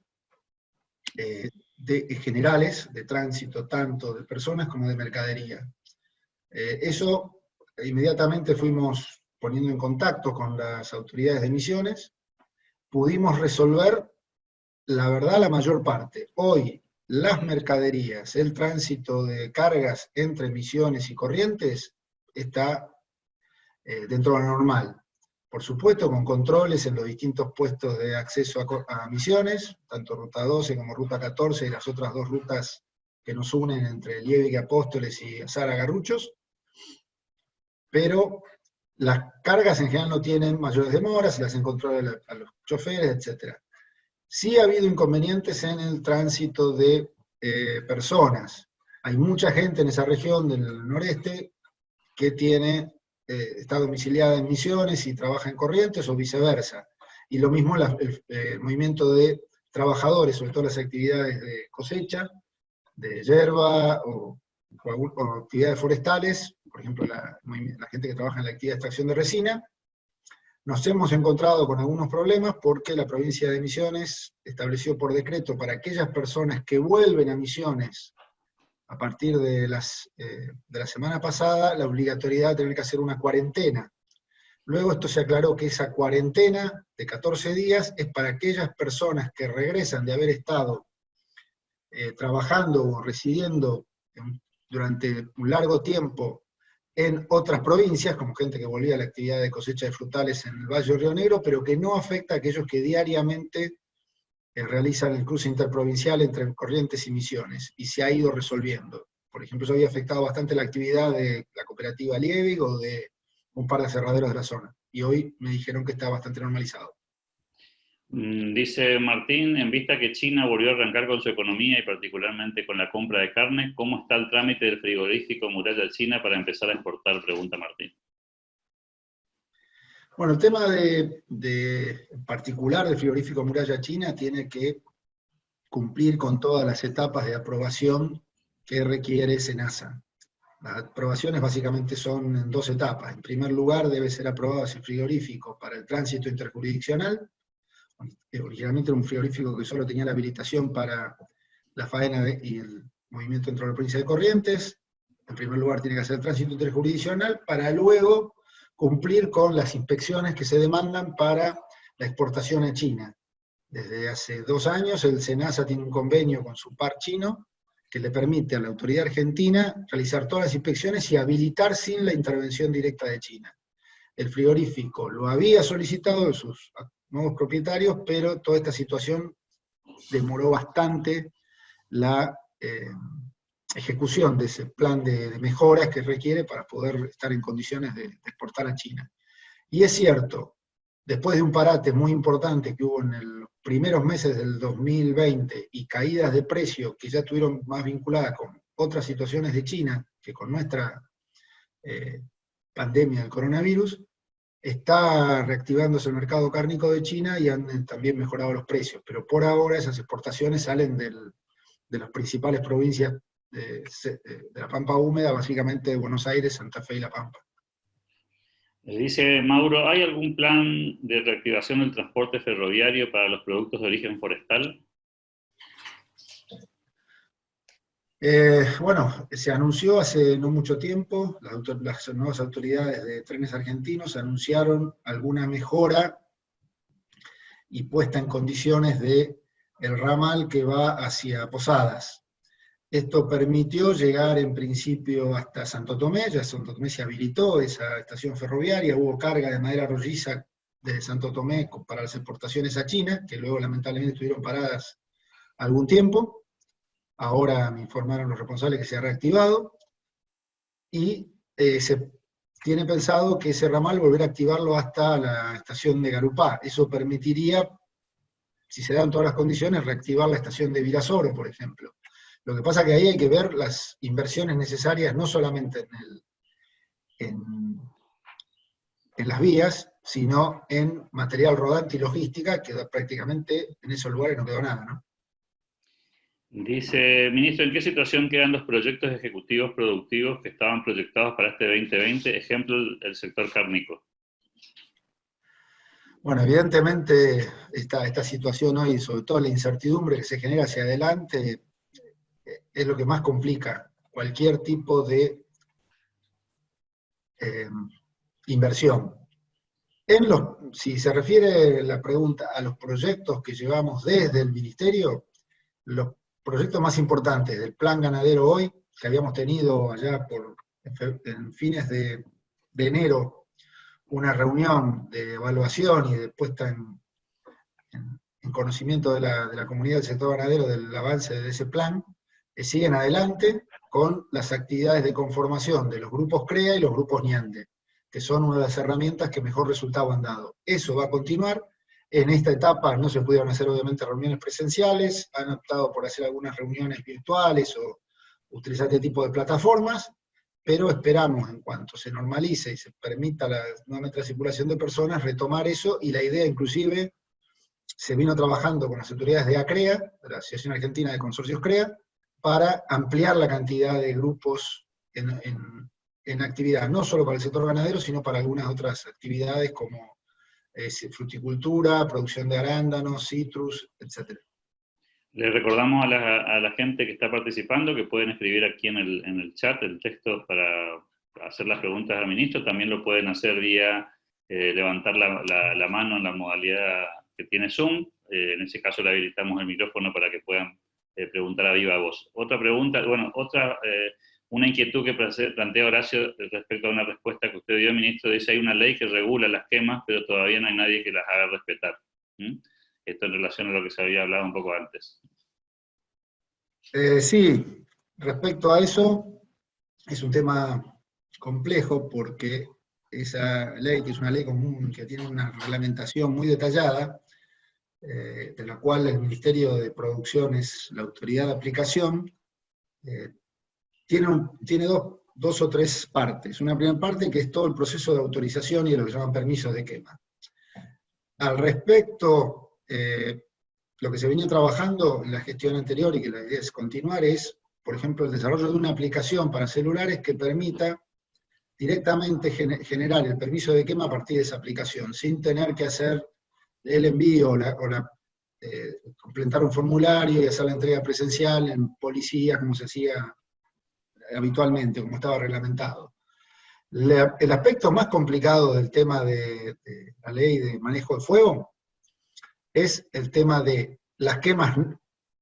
generales de tránsito, tanto de personas como de mercadería. Eso inmediatamente fuimos poniendo en contacto con las autoridades de Misiones, pudimos resolver, la verdad, la mayor parte. Hoy, las mercaderías, el tránsito de cargas entre Misiones y Corrientes está dentro de lo normal. Por supuesto, con controles en los distintos puestos de acceso a Misiones, tanto Ruta 12 como Ruta 14 y las otras dos rutas que nos unen entre Liebig, Apóstoles y Azara Garruchos, pero las cargas en general no tienen mayores demoras, se las encontró a los choferes, etc. Sí ha habido inconvenientes en el tránsito de personas. Hay mucha gente en esa región del noreste que está domiciliada en Misiones y trabaja en Corrientes o viceversa. Y lo mismo el movimiento de trabajadores, sobre todo las actividades de cosecha, de hierba o actividades forestales, por ejemplo la gente que trabaja en la actividad de extracción de resina. Nos hemos encontrado con algunos problemas porque la provincia de Misiones estableció por decreto para aquellas personas que vuelven a Misiones a partir de la semana pasada, la obligatoriedad de tener que hacer una cuarentena. Luego esto se aclaró que esa cuarentena de 14 días es para aquellas personas que regresan de haber estado trabajando o residiendo durante un largo tiempo en otras provincias, como gente que volvía a la actividad de cosecha de frutales en el Valle de Río Negro, pero que no afecta a aquellos que diariamente realizan el cruce interprovincial entre Corrientes y Misiones, y se ha ido resolviendo. Por ejemplo, eso había afectado bastante la actividad de la cooperativa Liebig o de un par de aserraderos de la zona, y hoy me dijeron que está bastante normalizado. Dice Martín, en vista que China volvió a arrancar con su economía y particularmente con la compra de carne, ¿cómo está el trámite del frigorífico Muralla China para empezar a exportar? Pregunta Martín. Bueno, el tema en particular del frigorífico Muralla China tiene que cumplir con todas las etapas de aprobación que requiere SENASA. Las aprobaciones básicamente son en dos etapas. En primer lugar, debe ser aprobado ese frigorífico para el tránsito interjurisdiccional. Originalmente era un frigorífico que solo tenía la habilitación para la faena y el movimiento dentro de la provincia de Corrientes. En primer lugar, tiene que hacer el tránsito interjurisdiccional para luego cumplir con las inspecciones que se demandan para la exportación a China. Desde hace 2 años el SENASA tiene un convenio con su par chino que le permite a la autoridad argentina realizar todas las inspecciones y habilitar sin la intervención directa de China. El frigorífico lo había solicitado de sus nuevos propietarios, pero toda esta situación demoró bastante la ejecución de ese plan de mejoras que requiere para poder estar en condiciones de exportar a China. Y es cierto, después de un parate muy importante que hubo en los primeros meses del 2020 y caídas de precio que ya estuvieron más vinculadas con otras situaciones de China que con nuestra pandemia del coronavirus, está reactivándose el mercado cárnico de China y han también mejorado los precios, pero por ahora esas exportaciones salen de las principales provincias de la Pampa Húmeda, básicamente de Buenos Aires, Santa Fe y La Pampa. Dice Mauro, ¿hay algún plan de reactivación del transporte ferroviario para los productos de origen forestal? Bueno, se anunció hace no mucho tiempo, las nuevas autoridades de Trenes Argentinos anunciaron alguna mejora y puesta en condiciones del ramal que va hacia Posadas. Esto permitió llegar en principio hasta Santo Tomé, ya Santo Tomé se habilitó esa estación ferroviaria, hubo carga de madera rolliza desde Santo Tomé para las exportaciones a China, que luego lamentablemente estuvieron paradas algún tiempo. Ahora me informaron los responsables que se ha reactivado, y se tiene pensado que ese ramal volver a activarlo hasta la estación de Garupá. Eso permitiría, si se dan todas las condiciones, reactivar la estación de Virasoro, por ejemplo. Lo que pasa es que ahí hay que ver las inversiones necesarias, no solamente en las vías, sino en material rodante y logística, que prácticamente en esos lugares no quedó nada, ¿no? Dice, ministro, ¿en qué situación quedan los proyectos ejecutivos productivos que estaban proyectados para este 2020? Ejemplo, el sector cárnico. Bueno, evidentemente esta situación hoy, sobre todo la incertidumbre que se genera hacia adelante, es lo que más complica cualquier tipo de inversión. Si se refiere la pregunta a los proyectos que llevamos desde el Ministerio, los proyectos más importantes del Plan Ganadero hoy, que habíamos tenido allá en fines de enero, una reunión de evaluación y de puesta en conocimiento de la comunidad del sector ganadero del avance de ese plan, siguen adelante con las actividades de conformación de los grupos CREA y los grupos NIANDE, que son una de las herramientas que mejor resultado han dado. Eso va a continuar. En esta etapa no se pudieron hacer obviamente reuniones presenciales, han optado por hacer algunas reuniones virtuales o utilizar este tipo de plataformas, pero esperamos, en cuanto se normalice y se permita nuevamente la circulación de personas, retomar eso, y la idea inclusive se vino trabajando con las autoridades de ACREA, de la Asociación Argentina de Consorcios CREA, para ampliar la cantidad de grupos en actividad, no solo para el sector ganadero, sino para algunas otras actividades como fruticultura, producción de arándanos, citrus, etc. Le recordamos a la gente que está participando que pueden escribir aquí en el chat el texto para hacer las preguntas al ministro. También lo pueden hacer vía levantar la mano en la modalidad que tiene Zoom. En ese caso le habilitamos el micrófono para que puedan preguntar a viva voz. Otra pregunta, bueno, una inquietud que plantea Horacio respecto a una respuesta que usted dio, ministro, dice: hay una ley que regula las quemas, pero todavía no hay nadie que las haga respetar. Esto en relación a lo que se había hablado un poco antes. Sí, respecto a eso, es un tema complejo porque esa ley, que es una ley común, que tiene una reglamentación muy detallada, de la cual el Ministerio de Producción es la autoridad de aplicación, tiene dos o tres partes. Una primera parte que es todo el proceso de autorización y de lo que se llaman permisos de quema. Al respecto, lo que se venía trabajando en la gestión anterior y que la idea es continuar es, por ejemplo, el desarrollo de una aplicación para celulares que permita directamente generar el permiso de quema a partir de esa aplicación, sin tener que hacer el envío completar un formulario y hacer la entrega presencial en policías, como se hacía habitualmente, como estaba reglamentado. El aspecto más complicado del tema de la ley de manejo de fuego es el tema de las quemas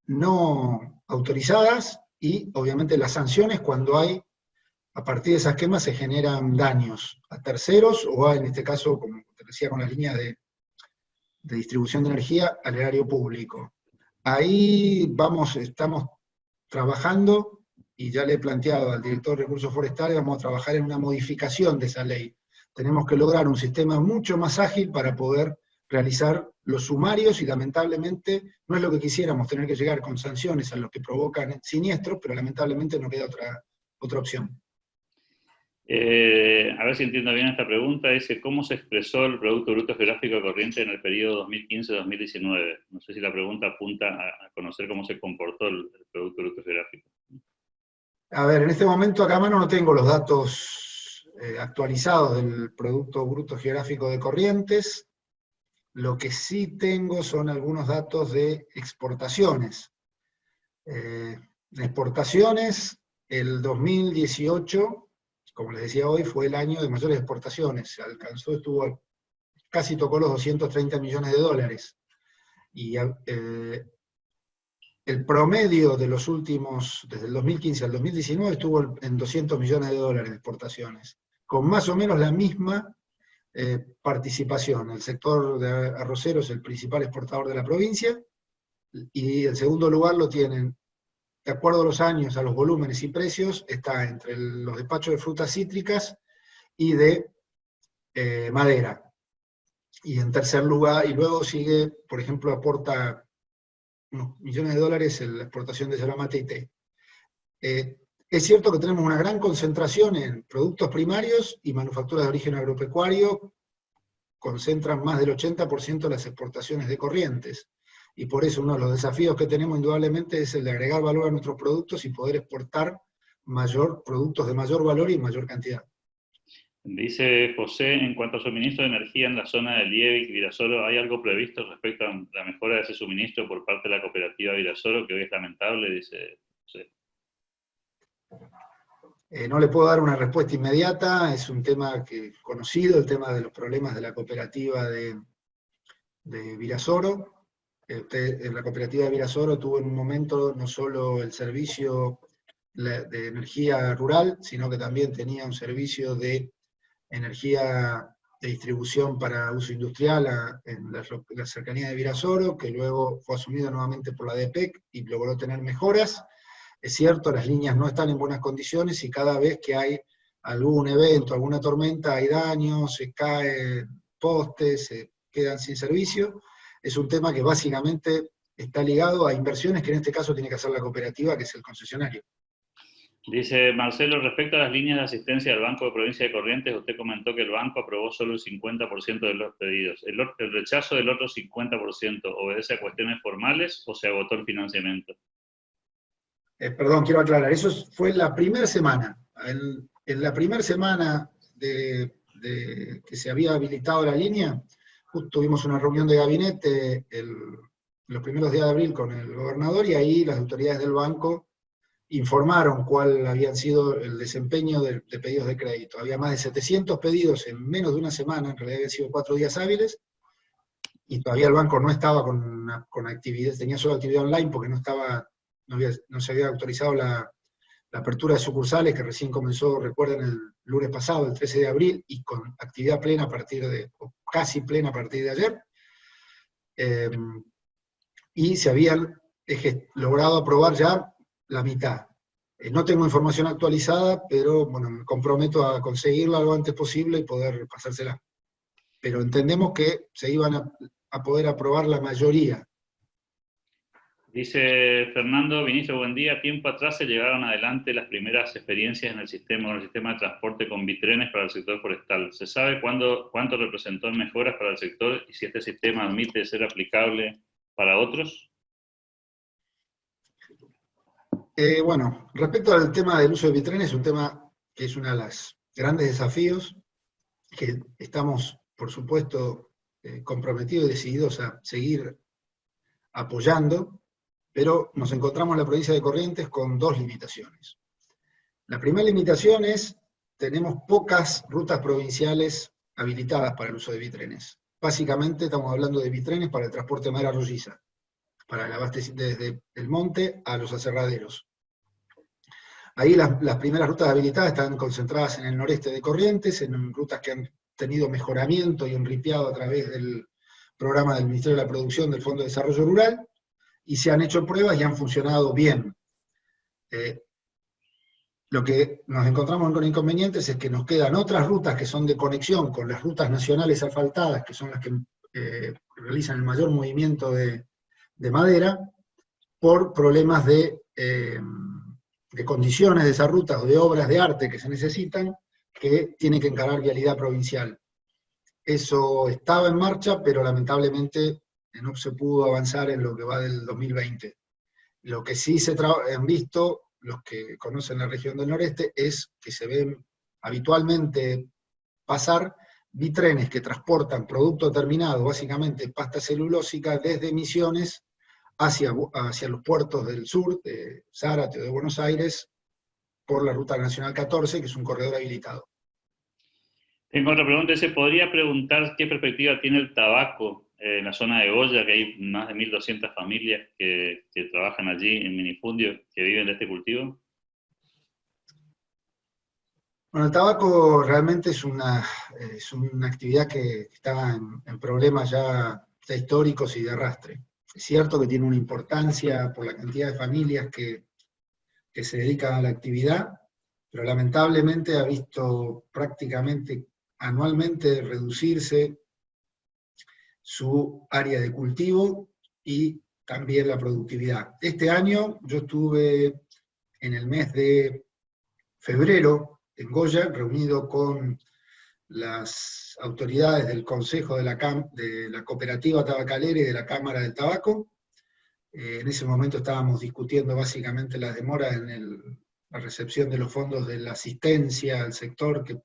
no autorizadas y obviamente las sanciones cuando a partir de esas quemas se generan daños a terceros o en este caso, como te decía, con las líneas de distribución de energía al erario público. Ahí estamos trabajando, y ya le he planteado al director de Recursos Forestales, vamos a trabajar en una modificación de esa ley. Tenemos que lograr un sistema mucho más ágil para poder realizar los sumarios, y lamentablemente no es lo que quisiéramos, tener que llegar con sanciones a los que provocan siniestros, pero lamentablemente no queda otra opción. A ver si entiendo bien esta pregunta. Dice: ¿cómo se expresó el Producto Bruto Geográfico de Corrientes en el periodo 2015-2019? No sé si la pregunta apunta a conocer cómo se comportó el Producto Bruto Geográfico. A ver, en este momento acá a mano no tengo los datos actualizados del Producto Bruto Geográfico de Corrientes. Lo que sí tengo son algunos datos de exportaciones. De exportaciones, el 2018... como les decía hoy, fue el año de mayores exportaciones. Casi tocó los 230 millones de dólares. Y el promedio de los últimos, desde el 2015 al 2019, estuvo en 200 millones de dólares de exportaciones, con más o menos la misma participación. El sector de arrocero es el principal exportador de la provincia, y el segundo lugar lo tienen, de acuerdo a los años, a los volúmenes y precios, está entre los despachos de frutas cítricas y de madera. Y en tercer lugar, y luego sigue, por ejemplo, aporta unos millones de dólares en la exportación de yerba mate y té. Es cierto que tenemos una gran concentración en productos primarios, y manufacturas de origen agropecuario concentran más del 80% de las exportaciones de Corrientes. Y por eso uno de los desafíos que tenemos indudablemente es el de agregar valor a nuestros productos y poder exportar productos de mayor valor y en mayor cantidad. Dice José, en cuanto a suministro de energía en la zona de Liebig, Virasoro, ¿hay algo previsto respecto a la mejora de ese suministro por parte de la cooperativa Virasoro, que hoy es lamentable? Dice José. No le puedo dar una respuesta inmediata, es un tema conocido, el tema de los problemas de la cooperativa de Virasoro. En la cooperativa de Virasoro tuvo en un momento no solo el servicio de energía rural, sino que también tenía un servicio de energía de distribución para uso industrial en la cercanía de Virasoro, que luego fue asumido nuevamente por la DPEC y logró tener mejoras. Es cierto, las líneas no están en buenas condiciones y cada vez que hay algún evento, alguna tormenta, hay daños, se caen postes, se quedan sin servicio. Es un tema que básicamente está ligado a inversiones que en este caso tiene que hacer la cooperativa, que es el concesionario. Dice Marcelo, respecto a las líneas de asistencia del Banco de Provincia de Corrientes, usted comentó que el banco aprobó solo el 50% de los pedidos. ¿El rechazo del otro 50% obedece a cuestiones formales o se agotó el financiamiento? Perdón, quiero aclarar, eso fue la primera semana. En la primera semana de que se había habilitado la línea, justo tuvimos una reunión de gabinete los primeros días de abril con el gobernador y ahí las autoridades del banco informaron cuál había sido el desempeño de pedidos de crédito. Había más de 700 pedidos en menos de una semana, en realidad habían sido 4 días hábiles, y todavía el banco no estaba con actividad, tenía solo actividad online porque no se había autorizado la apertura de sucursales, que recién comenzó, recuerden, el lunes pasado, el 13 de abril, y con actividad plena o casi plena a partir de ayer. Y se habían logrado aprobar ya la mitad. No tengo información actualizada, pero bueno, me comprometo a conseguirla lo antes posible y poder pasársela. Pero entendemos que se iban a poder aprobar la mayoría. Dice Fernando, ministro, buen día. Tiempo atrás se llevaron adelante las primeras experiencias en el sistema de transporte con bitrenes para el sector forestal. ¿Se sabe cuánto representó en mejoras para el sector y si este sistema admite ser aplicable para otros? Bueno, respecto al tema del uso de bitrenes, es un tema que es uno de los grandes desafíos que estamos, por supuesto, comprometidos y decididos a seguir apoyando, pero nos encontramos en la provincia de Corrientes con 2 limitaciones. La primera limitación es, tenemos pocas rutas provinciales habilitadas para el uso de bitrenes. Básicamente estamos hablando de bitrenes para el transporte de madera rolliza, para el abastecimiento desde el monte a los aserraderos. Ahí las primeras rutas habilitadas están concentradas en el noreste de Corrientes, en rutas que han tenido mejoramiento y enripiado a través del programa del Ministerio de la Producción del Fondo de Desarrollo Rural, y se han hecho pruebas y han funcionado bien. Lo que nos encontramos con inconvenientes es que nos quedan otras rutas que son de conexión con las rutas nacionales asfaltadas, que son las que realizan el mayor movimiento de madera, por problemas de condiciones de esas rutas o de obras de arte que se necesitan, que tiene que encarar vialidad provincial. Eso estaba en marcha, pero lamentablemente no se pudo avanzar en lo que va del 2020. Lo que sí han visto los que conocen la región del noreste es que se ven habitualmente pasar bitrenes que transportan producto terminado, básicamente pasta celulósica, desde Misiones hacia los puertos del sur, de Zárate o de Buenos Aires, por la Ruta Nacional 14, que es un corredor habilitado. Tengo otra pregunta. ¿Se podría preguntar qué perspectiva tiene el tabaco en la zona de Goya, que hay más de 1.200 familias que trabajan allí en minifundio, que viven de este cultivo? Bueno, el tabaco realmente es una actividad que está en problemas ya históricos y de arrastre. Es cierto que tiene una importancia por la cantidad de familias que se dedican a la actividad, pero lamentablemente ha visto prácticamente anualmente reducirse su área de cultivo y también la productividad. Este año yo estuve en el mes de febrero en Goya, reunido con las autoridades del Consejo de la Cooperativa Tabacalera y de la Cámara del Tabaco. En ese momento estábamos discutiendo básicamente las demoras en la recepción de los fondos de la asistencia al sector, que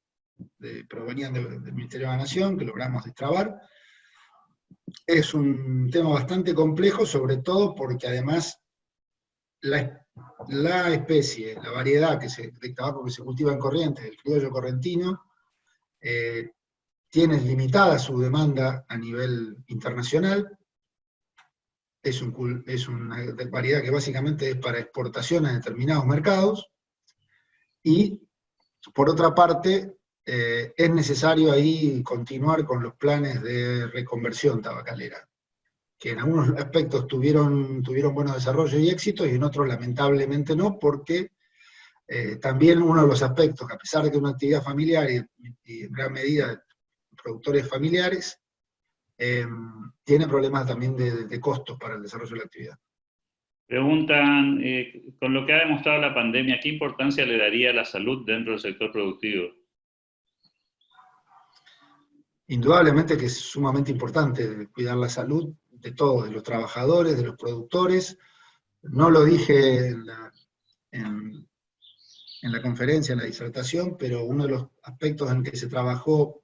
provenían del Ministerio de la Nación, que logramos destrabar. Es un tema bastante complejo, sobre todo porque además la especie, la variedad de tabaco que se cultiva en Corrientes, el criollo correntino, tiene limitada su demanda a nivel internacional. Es una variedad que básicamente es para exportación a determinados mercados, y por otra parte, es necesario ahí continuar con los planes de reconversión tabacalera, que en algunos aspectos tuvieron buenos desarrollos y éxitos, y en otros lamentablemente no, porque también uno de los aspectos, que a pesar de que es una actividad familiar y en gran medida productores familiares, tiene problemas también de costos para el desarrollo de la actividad. Preguntan, con lo que ha demostrado la pandemia, ¿qué importancia le daría a la salud dentro del sector productivo? Indudablemente que es sumamente importante cuidar la salud de todos, de los trabajadores, de los productores. No lo dije en la conferencia, en la disertación, pero uno de los aspectos en que se trabajó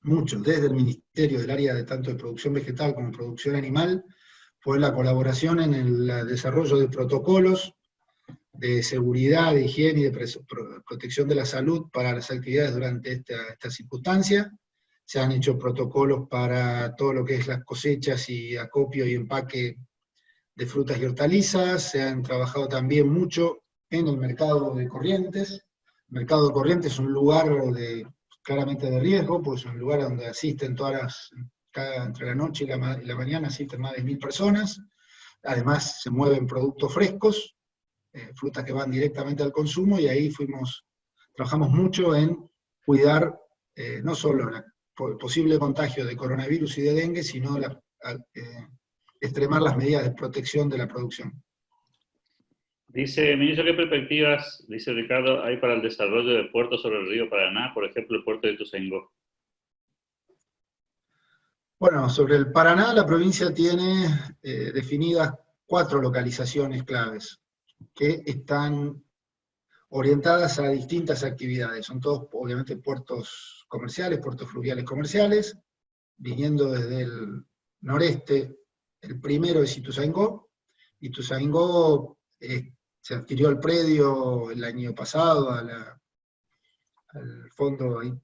mucho desde el Ministerio del área de tanto de producción vegetal como producción animal fue la colaboración en el desarrollo de protocolos de seguridad, de higiene y de protección de la salud para las actividades durante esta circunstancia. Se han hecho protocolos para todo lo que es las cosechas y acopio y empaque de frutas y hortalizas. Se han trabajado también mucho en el mercado de Corrientes. El mercado de Corrientes es un lugar claramente de riesgo, pues es un lugar donde asisten entre la noche y la mañana asisten más de 1000 personas. Además se mueven productos frescos, frutas que van directamente al consumo, y ahí trabajamos mucho en cuidar no solo el posible contagio de coronavirus y de dengue, sino extremar las medidas de protección de la producción. Dice, ministro, ¿qué perspectivas, dice Ricardo, hay para el desarrollo de puertos sobre el río Paraná, por ejemplo, el puerto de Ituzaingó? Bueno, sobre el Paraná, la provincia tiene definidas 4 localizaciones claves, que están orientadas a distintas actividades. Son todos, obviamente, puertos comerciales, puertos fluviales comerciales, viniendo desde el noreste. El primero es Ituzaingó. Ituzaingó se adquirió el predio el año pasado al fondo de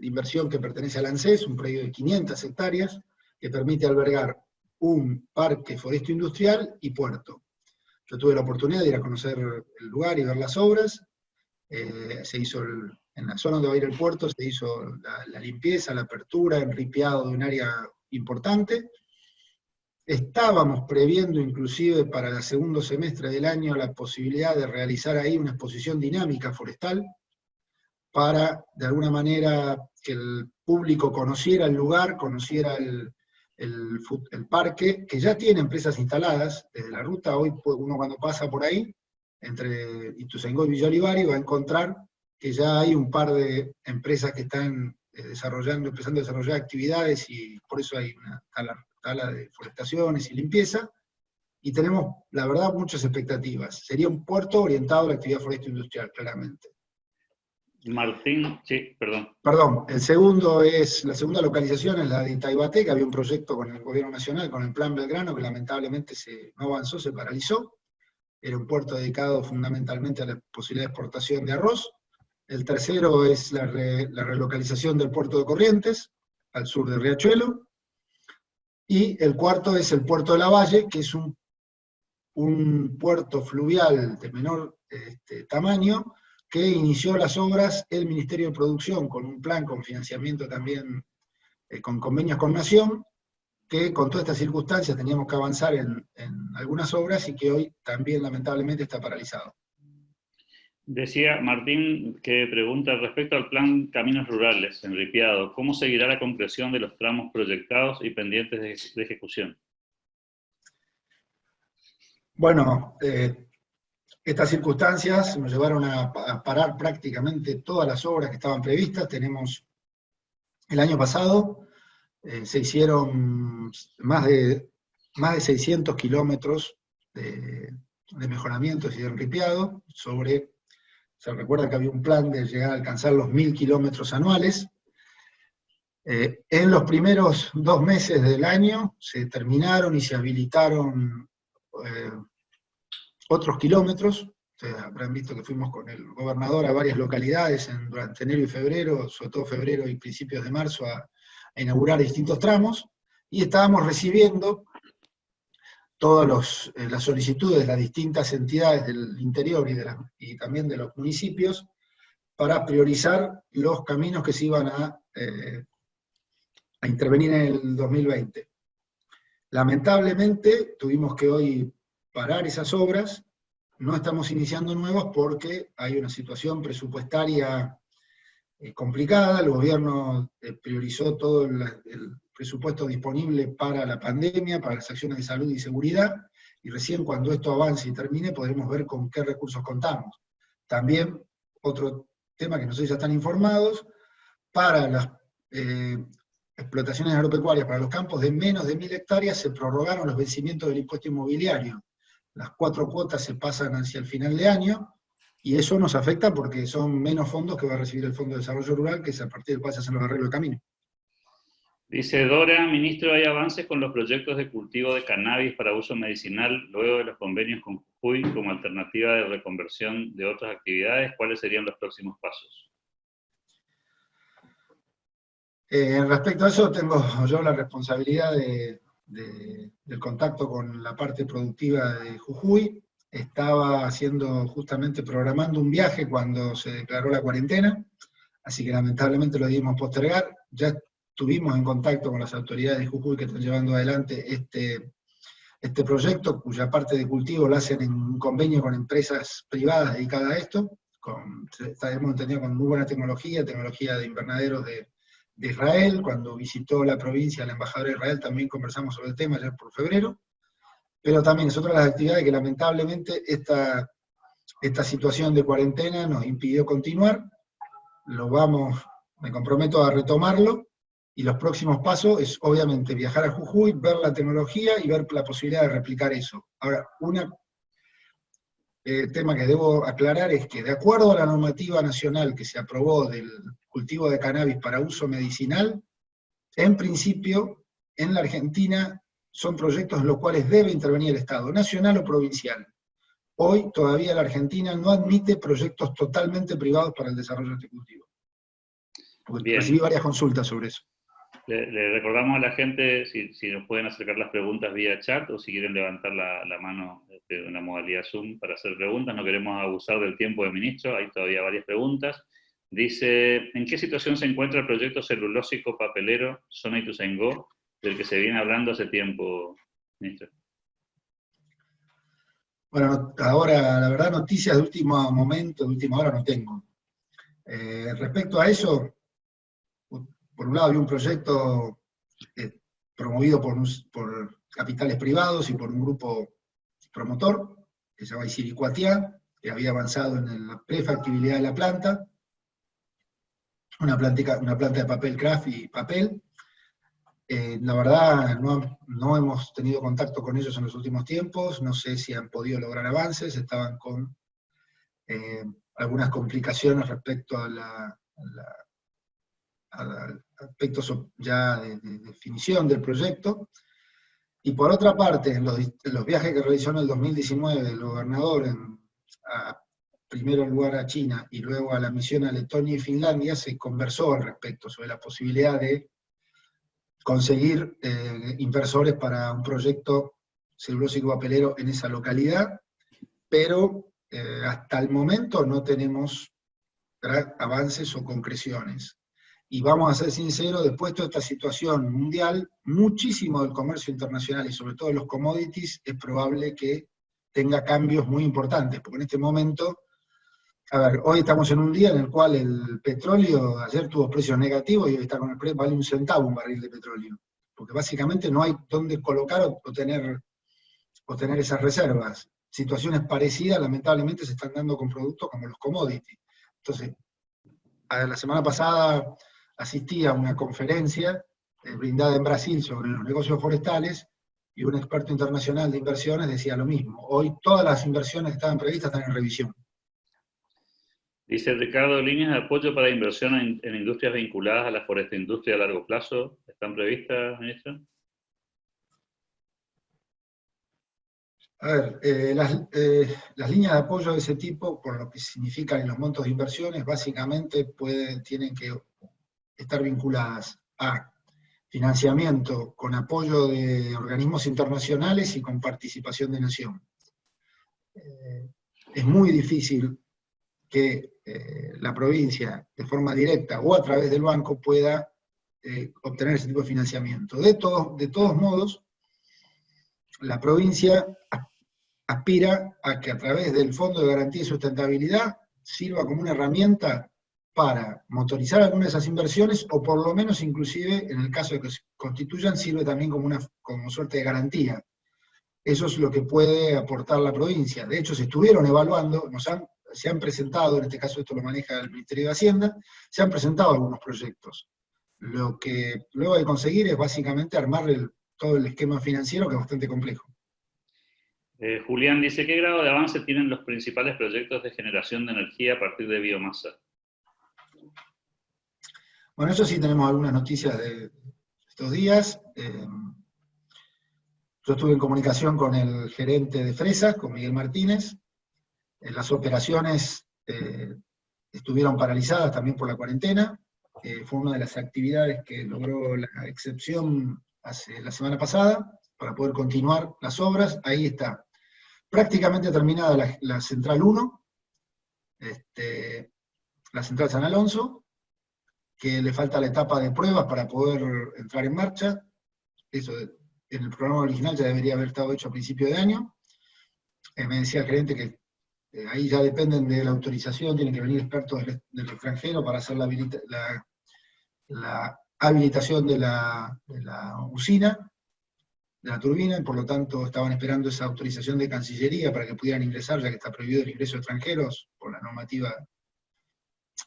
inversión que pertenece al ANSES, un predio de 500 hectáreas, que permite albergar un parque foresto industrial y puerto. Yo tuve la oportunidad de ir a conocer el lugar y ver las obras. Se hizo en la zona donde va a ir el puerto, se hizo la limpieza, la apertura, el ripiado de un área importante. Estábamos previendo inclusive para el segundo semestre del año la posibilidad de realizar ahí una exposición dinámica forestal, para de alguna manera que el público conociera el lugar, conociera el parque, que ya tiene empresas instaladas desde la ruta. Hoy uno cuando pasa por ahí, entre Ituzaingó y Villa Olivari, va a encontrar que ya hay un par de empresas que están empezando a desarrollar actividades, y por eso hay una tala de forestaciones y limpieza, y tenemos, la verdad, muchas expectativas. Sería un puerto orientado a la actividad forestal industrial, claramente. Martín, sí, perdón. Perdón, la segunda localización es la de Itaibaté, que había un proyecto con el gobierno nacional, con el Plan Belgrano, que lamentablemente no avanzó, se paralizó. Era un puerto dedicado fundamentalmente a la posibilidad de exportación de arroz. El tercero es la relocalización del puerto de Corrientes, al sur de Riachuelo. Y el cuarto es el puerto de Lavalle, que es un puerto fluvial de menor tamaño, que inició las obras el Ministerio de Producción con un plan con financiamiento también, con convenios con Nación, que con todas estas circunstancias teníamos que avanzar en algunas obras, y que hoy también lamentablemente está paralizado. Decía Martín, que pregunta respecto al plan Caminos Rurales en Ripiado, ¿cómo seguirá la concreción de los tramos proyectados y pendientes de ejecución? Bueno, estas circunstancias nos llevaron a parar prácticamente todas las obras que estaban previstas. Tenemos, el año pasado, se hicieron más de 600 kilómetros de mejoramientos y de enripiado sobre Se recuerda que había un plan de llegar a alcanzar los 1000 kilómetros anuales. En los primeros 2 meses del año se terminaron y se habilitaron otros kilómetros. Ustedes habrán visto que fuimos con el gobernador a varias localidades durante enero y febrero, sobre todo febrero y principios de marzo, a inaugurar distintos tramos, y estábamos recibiendo todas las solicitudes de las distintas entidades del interior y también de los municipios para priorizar los caminos que se iban a intervenir en el 2020. Lamentablemente tuvimos que hoy parar esas obras, no estamos iniciando nuevos porque hay una situación presupuestaria complicada, el gobierno priorizó todo el presupuesto disponible para la pandemia, para las acciones de salud y seguridad, y recién cuando esto avance y termine podremos ver con qué recursos contamos. También, otro tema que no sé si ya están informados, para las explotaciones agropecuarias, para los campos de menos de 1000 hectáreas, se prorrogaron los vencimientos del impuesto inmobiliario. Las 4 cuotas se pasan hacia el final de año, y eso nos afecta porque son menos fondos que va a recibir el Fondo de Desarrollo Rural, que es a partir del cual se hacen los arreglos de camino. Dice Dora, ministro, ¿hay avances con los proyectos de cultivo de cannabis para uso medicinal luego de los convenios con Jujuy como alternativa de reconversión de otras actividades? ¿Cuáles serían los próximos pasos? Respecto a eso, tengo yo la responsabilidad del contacto con la parte productiva de Jujuy. Estaba justamente programando un viaje cuando se declaró la cuarentena, así que lamentablemente lo debimos postergar. Ya estuvimos en contacto con las autoridades de Jujuy que están llevando adelante este proyecto, cuya parte de cultivo lo hacen en un convenio con empresas privadas dedicadas a esto, hemos entendido con muy buena tecnología de invernaderos de Israel. Cuando visitó la provincia el embajador de Israel también conversamos sobre el tema ayer por febrero, pero también es otra de las actividades que lamentablemente esta situación de cuarentena nos impidió continuar. Me comprometo a retomarlo, y los próximos pasos es obviamente viajar a Jujuy, ver la tecnología y ver la posibilidad de replicar eso. Ahora, un tema que debo aclarar es que de acuerdo a la normativa nacional que se aprobó del cultivo de cannabis para uso medicinal, en principio, en la Argentina son proyectos en los cuales debe intervenir el Estado, nacional o provincial. Hoy todavía la Argentina no admite proyectos totalmente privados para el desarrollo de este cultivo. Recibí varias consultas sobre eso. Le recordamos a la gente si nos pueden acercar las preguntas vía chat o si quieren levantar la mano de una modalidad Zoom para hacer preguntas. No queremos abusar del tiempo del ministro, hay todavía varias preguntas. Dice, ¿en qué situación se encuentra el proyecto celulósico papelero Zona Ituzaingó, del que se viene hablando hace tiempo, ministro? Bueno, ahora, la verdad, noticias de último momento, de última hora no tengo. Respecto a eso, por un lado hay un proyecto promovido por capitales privados y por un grupo promotor, que se llama Isiricuatiá, que había avanzado en la prefactibilidad de la planta, una planta de papel craft y papel. La verdad, no hemos tenido contacto con ellos en los últimos tiempos, no sé si han podido lograr avances, estaban con algunas complicaciones respecto a aspectos ya de definición del proyecto. Y por otra parte, en los viajes que realizó en el 2019 el gobernador, primero en lugar a China y luego a la misión a Letonia y Finlandia, se conversó al respecto sobre la posibilidad de conseguir inversores para un proyecto celulósico papelero en esa localidad, pero hasta el momento no tenemos avances o concreciones. Y vamos a ser sinceros, después de esta situación mundial, muchísimo del comercio internacional y sobre todo los commodities es probable que tenga cambios muy importantes, porque en este momento, a ver, hoy estamos en un día en el cual el petróleo, ayer tuvo precios negativos y hoy está con el precio, vale 1 centavo un barril de petróleo, porque básicamente no hay dónde colocar o tener esas reservas. Situaciones parecidas lamentablemente se están dando con productos como los commodities. Entonces, la semana pasada asistí a una conferencia brindada en Brasil sobre los negocios forestales, y un experto internacional de inversiones decía lo mismo. Hoy todas las inversiones que estaban previstas están en revisión. Dice Ricardo, líneas de apoyo para inversión en industrias vinculadas a la forestindustria a largo plazo, ¿están previstas, ministro? A ver, las líneas de apoyo de ese tipo, por lo que significan en los montos de inversiones, básicamente tienen que estar vinculadas a financiamiento con apoyo de organismos internacionales y con participación de nación. Es muy difícil que la provincia, de forma directa o a través del banco, pueda obtener ese tipo de financiamiento. De todos modos, la provincia aspira a que a través del Fondo de Garantía y Sustentabilidad sirva como una herramienta para motorizar algunas de esas inversiones, o por lo menos inclusive, en el caso de que se constituyan, sirve también como suerte de garantía. Eso es lo que puede aportar la provincia. De hecho, se estuvieron evaluando, se han presentado, en este caso esto lo maneja el Ministerio de Hacienda, se han presentado algunos proyectos. Lo que luego hay que conseguir es básicamente armar todo el esquema financiero, que es bastante complejo. Julián dice, ¿qué grado de avance tienen los principales proyectos de generación de energía a partir de biomasa? Bueno, eso sí tenemos algunas noticias de estos días. Yo estuve en comunicación con el gerente de Fresas, con Miguel Martínez. Las operaciones estuvieron paralizadas también por la cuarentena. Fue una de las actividades que logró la excepción la semana pasada para poder continuar las obras. Ahí está prácticamente terminada la Central 1, la Central San Alonso, que le falta la etapa de pruebas para poder entrar en marcha. Eso en el programa original ya debería haber estado hecho a principio de año. Me decía el gerente que ahí ya dependen de la autorización, tienen que venir expertos del extranjero para hacer la habilitación de la usina, de la turbina, y por lo tanto estaban esperando esa autorización de Cancillería para que pudieran ingresar, ya que está prohibido el ingreso de extranjeros por la normativa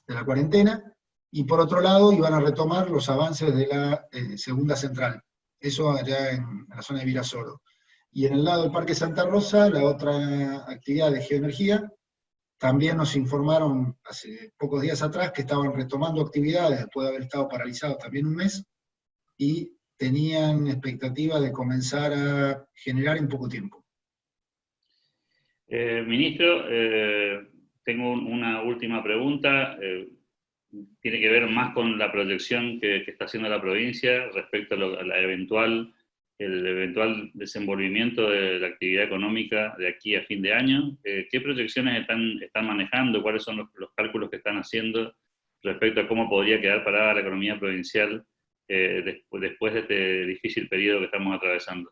de la cuarentena. Y por otro lado, iban a retomar los avances de la segunda central, eso allá en la zona de Virasoro. Y en el lado del Parque Santa Rosa, la otra actividad de geoenergía, también nos informaron hace pocos días atrás que estaban retomando actividades después de haber estado paralizados también un mes, y tenían expectativa de comenzar a generar en poco tiempo. Ministro, tengo una última pregunta. Tiene que ver más con la proyección que está haciendo la provincia respecto a el eventual desenvolvimiento de la actividad económica de aquí a fin de año. ¿Qué proyecciones están manejando? ¿Cuáles son los cálculos que están haciendo respecto a cómo podría quedar parada la economía provincial después de este difícil periodo que estamos atravesando?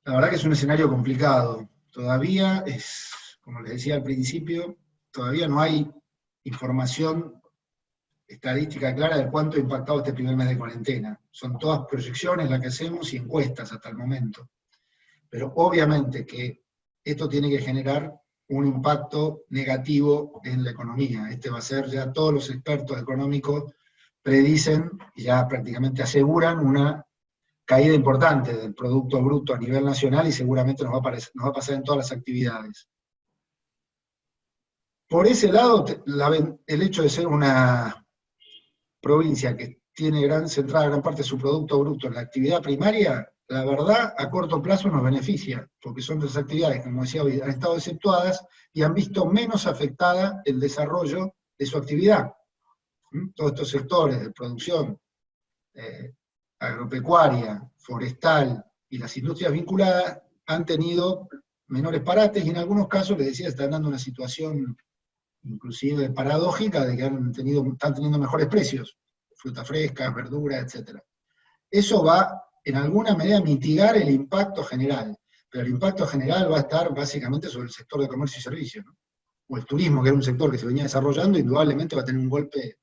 La verdad que es un escenario complicado. Todavía como les decía al principio, todavía no hay información estadística clara de cuánto ha impactado este primer mes de cuarentena. Son todas proyecciones las que hacemos y encuestas hasta el momento. Pero obviamente que esto tiene que generar un impacto negativo en la economía. Va a ser, ya todos los expertos económicos predicen, y ya prácticamente aseguran, una caída importante del Producto Bruto a nivel nacional, y seguramente nos va a pasar en todas las actividades. Por ese lado, el hecho de ser una provincia que tiene centrada gran parte de su Producto Bruto en la actividad primaria, la verdad, a corto plazo nos beneficia, porque son tres actividades, como decía, han estado exceptuadas y han visto menos afectada el desarrollo de su actividad. Todos estos sectores de producción agropecuaria, forestal y las industrias vinculadas han tenido menores parates, y en algunos casos, les decía, están dando una situación inclusive paradójica de que están teniendo mejores precios, frutas frescas, verduras, etc. Eso va, en alguna medida, a mitigar el impacto general, pero el impacto general va a estar básicamente sobre el sector de comercio y servicios, ¿no? O el turismo, que era un sector que se venía desarrollando, indudablemente va a tener un golpe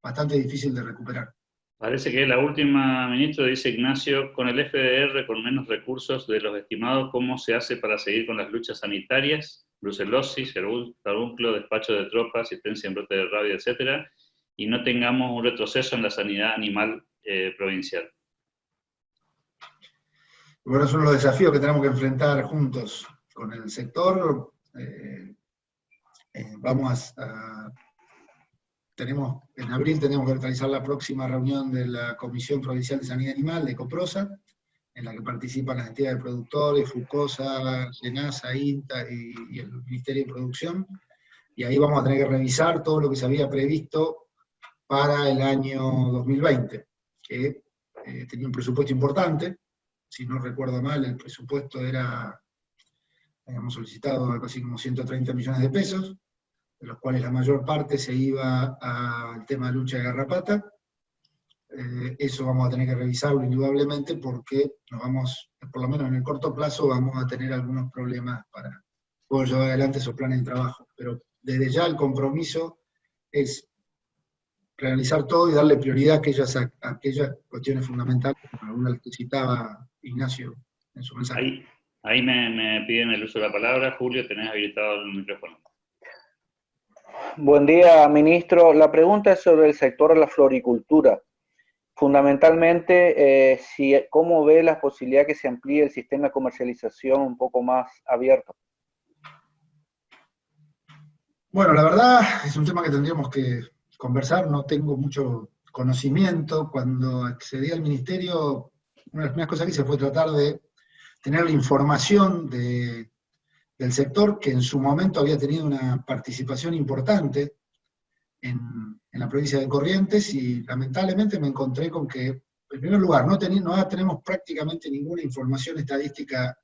bastante difícil de recuperar. Parece que la última, ministro, dice Ignacio, con el FDR, con menos recursos de los estimados, ¿cómo se hace para seguir con las luchas sanitarias? Brucelosis, carbúnculo, despacho de tropas, asistencia en brote de rabia, etcétera, y no tengamos un retroceso en la sanidad animal provincial. Bueno, son los desafíos que tenemos que enfrentar juntos con el sector. En abril tenemos que realizar la próxima reunión de la Comisión Provincial de Sanidad Animal, de Coprosa, en la que participan las entidades de productores, FUCOSA, SENASA, INTA y el Ministerio de Producción, y ahí vamos a tener que revisar todo lo que se había previsto para el año 2020, que tenía un presupuesto importante. Si no recuerdo mal, el presupuesto habíamos solicitado algo así como 130 millones de pesos, de los cuales la mayor parte se iba al tema de lucha de garrapata. Eso vamos a tener que revisarlo indudablemente, porque por lo menos en el corto plazo, vamos a tener algunos problemas para poder llevar adelante esos planes de trabajo. Pero desde ya el compromiso es realizar todo y darle prioridad a aquellas cuestiones fundamentales, como algunas que citaba Ignacio en su mensaje. Ahí me piden el uso de la palabra. Julio, tenés habilitado el micrófono. Buen día, ministro. La pregunta es sobre el sector de la floricultura. Fundamentalmente, ¿cómo ve la posibilidad que se amplíe el sistema de comercialización un poco más abierto? Bueno, la verdad es un tema que tendríamos que conversar. No tengo mucho conocimiento. Cuando accedí al ministerio, una de las primeras cosas que hice fue tratar de tener la información del sector, que en su momento había tenido una participación importante en la provincia de Corrientes, y lamentablemente me encontré con que, en primer lugar, no tenemos prácticamente ninguna información estadística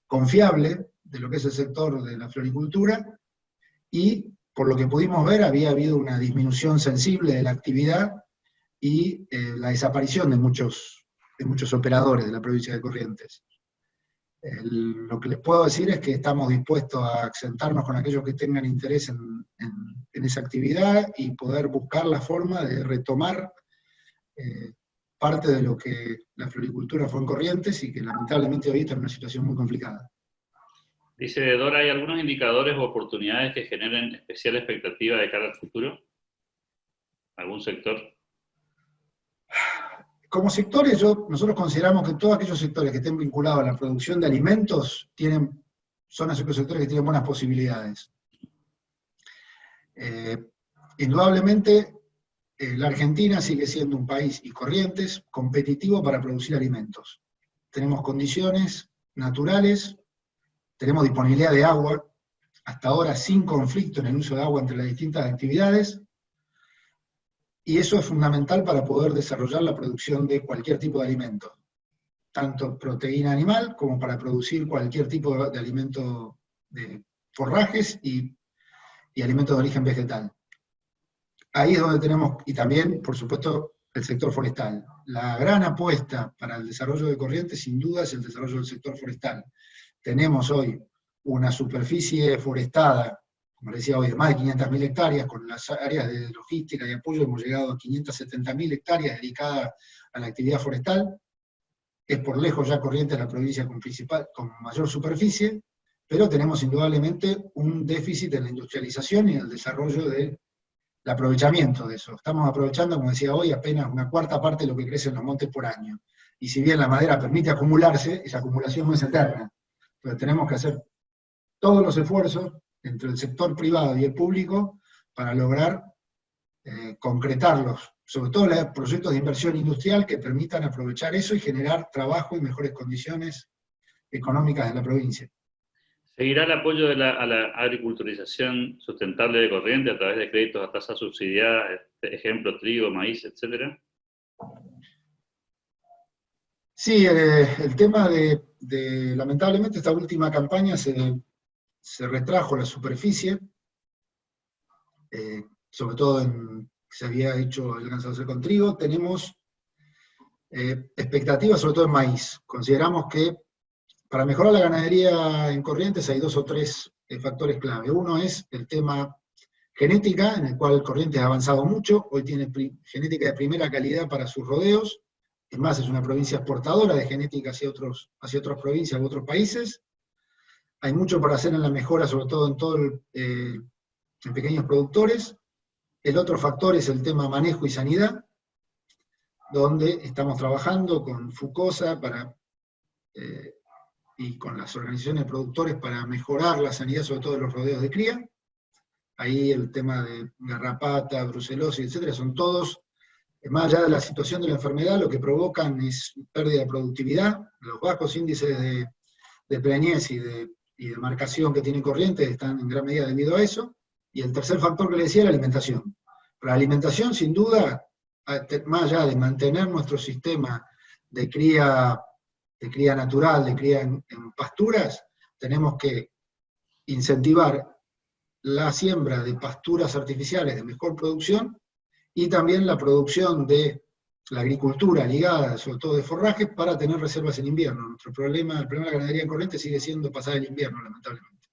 confiable de lo que es el sector de la floricultura, y por lo que pudimos ver había habido una disminución sensible de la actividad y la desaparición de muchos operadores de la provincia de Corrientes. Lo que les puedo decir es que estamos dispuestos a sentarnos con aquellos que tengan interés en esa actividad y poder buscar la forma de retomar parte de lo que la floricultura fue en Corrientes, y que lamentablemente hoy está en una situación muy complicada. Dice Dora, ¿hay algunos indicadores o oportunidades que generen especial expectativa de cara al futuro? ¿Algún sector? Como sectores, nosotros consideramos que todos aquellos sectores que estén vinculados a la producción de alimentos son aquellos sectores que tienen buenas posibilidades. Indudablemente, la Argentina sigue siendo un país, y Corrientes, competitivo para producir alimentos. Tenemos condiciones naturales, tenemos disponibilidad de agua, hasta ahora sin conflicto en el uso de agua entre las distintas actividades, y eso es fundamental para poder desarrollar la producción de cualquier tipo de alimento, tanto proteína animal como para producir cualquier tipo de alimento de forrajes y alimentos de origen vegetal. Ahí es donde tenemos, y también, por supuesto, el sector forestal. La gran apuesta para el desarrollo de Corrientes, sin duda, es el desarrollo del sector forestal. Tenemos hoy una superficie forestada, como les decía hoy, de más de 500.000 hectáreas, con las áreas de logística y apoyo hemos llegado a 570.000 hectáreas dedicadas a la actividad forestal. Es por lejos ya Corrientes la provincia con mayor superficie, pero tenemos indudablemente un déficit en la industrialización y en el desarrollo del aprovechamiento de eso. Estamos aprovechando, como decía hoy, apenas una cuarta parte de lo que crece en los montes por año. Y si bien la madera permite acumularse, esa acumulación no es eterna. Pero tenemos que hacer todos los esfuerzos entre el sector privado y el público para lograr concretarlos, sobre todo los proyectos de inversión industrial que permitan aprovechar eso y generar trabajo y mejores condiciones económicas en la provincia. ¿Seguirá el apoyo a la agriculturización sustentable de Corrientes a través de créditos a tasa subsidiada, ejemplo, trigo, maíz, etcétera? Sí, el tema lamentablemente, esta última campaña se retrajo la superficie, sobre todo se había alcanzado a hacer con trigo. Tenemos expectativas sobre todo en maíz. Consideramos que para mejorar la ganadería en Corrientes hay 2 o 3 factores clave. Uno es el tema genética, en el cual Corrientes ha avanzado mucho. Hoy tiene genética de primera calidad para sus rodeos. Es más, es una provincia exportadora de genética hacia otras provincias u otros países. Hay mucho por hacer en la mejora, sobre todo en pequeños productores. El otro factor es el tema manejo y sanidad, donde estamos trabajando con FUCOSA para y con las organizaciones de productores para mejorar la sanidad, sobre todo de los rodeos de cría. Ahí el tema de garrapata, brucelosis, etcétera, son todos, más allá de la situación de la enfermedad, lo que provocan es pérdida de productividad. Los bajos índices de preñez y de marcación que tienen Corrientes están en gran medida debido a eso. Y el tercer factor que le decía, la alimentación. La alimentación, sin duda, más allá de mantener nuestro sistema de cría natural, de cría en pasturas, tenemos que incentivar la siembra de pasturas artificiales de mejor producción y también la producción de la agricultura ligada, sobre todo de forrajes, para tener reservas en invierno. El problema de la ganadería en Corrientes sigue siendo pasar el invierno, lamentablemente.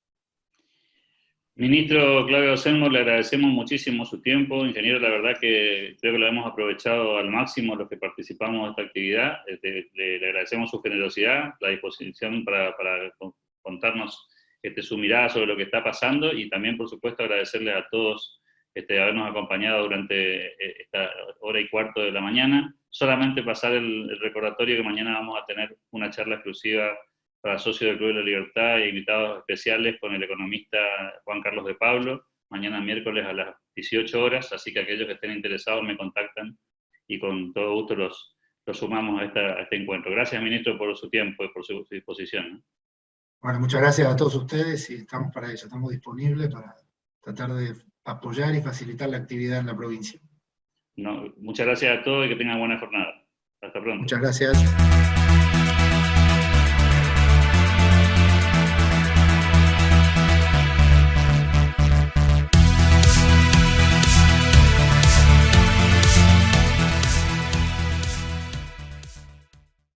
Ministro Claudio Selmo, le agradecemos muchísimo su tiempo. Ingeniero, la verdad que creo que lo hemos aprovechado al máximo los que participamos de esta actividad. Le agradecemos su generosidad, la disposición para contarnos su mirada sobre lo que está pasando, y también, por supuesto, agradecerle a todos habernos acompañado durante esta hora y cuarto de la mañana. Solamente pasar el recordatorio que mañana vamos a tener una charla exclusiva para socios del Club de la Libertad e invitados especiales con el economista Juan Carlos de Pablo, mañana miércoles a las 18 horas, así que aquellos que estén interesados me contactan y con todo gusto los sumamos a este encuentro. Gracias, ministro, por su tiempo y por su disposición, ¿no? Bueno, muchas gracias a todos ustedes y estamos para eso, estamos disponibles para tratar de apoyar y facilitar la actividad en la provincia. No, muchas gracias a todos y que tengan buena jornada. Hasta pronto. Muchas gracias.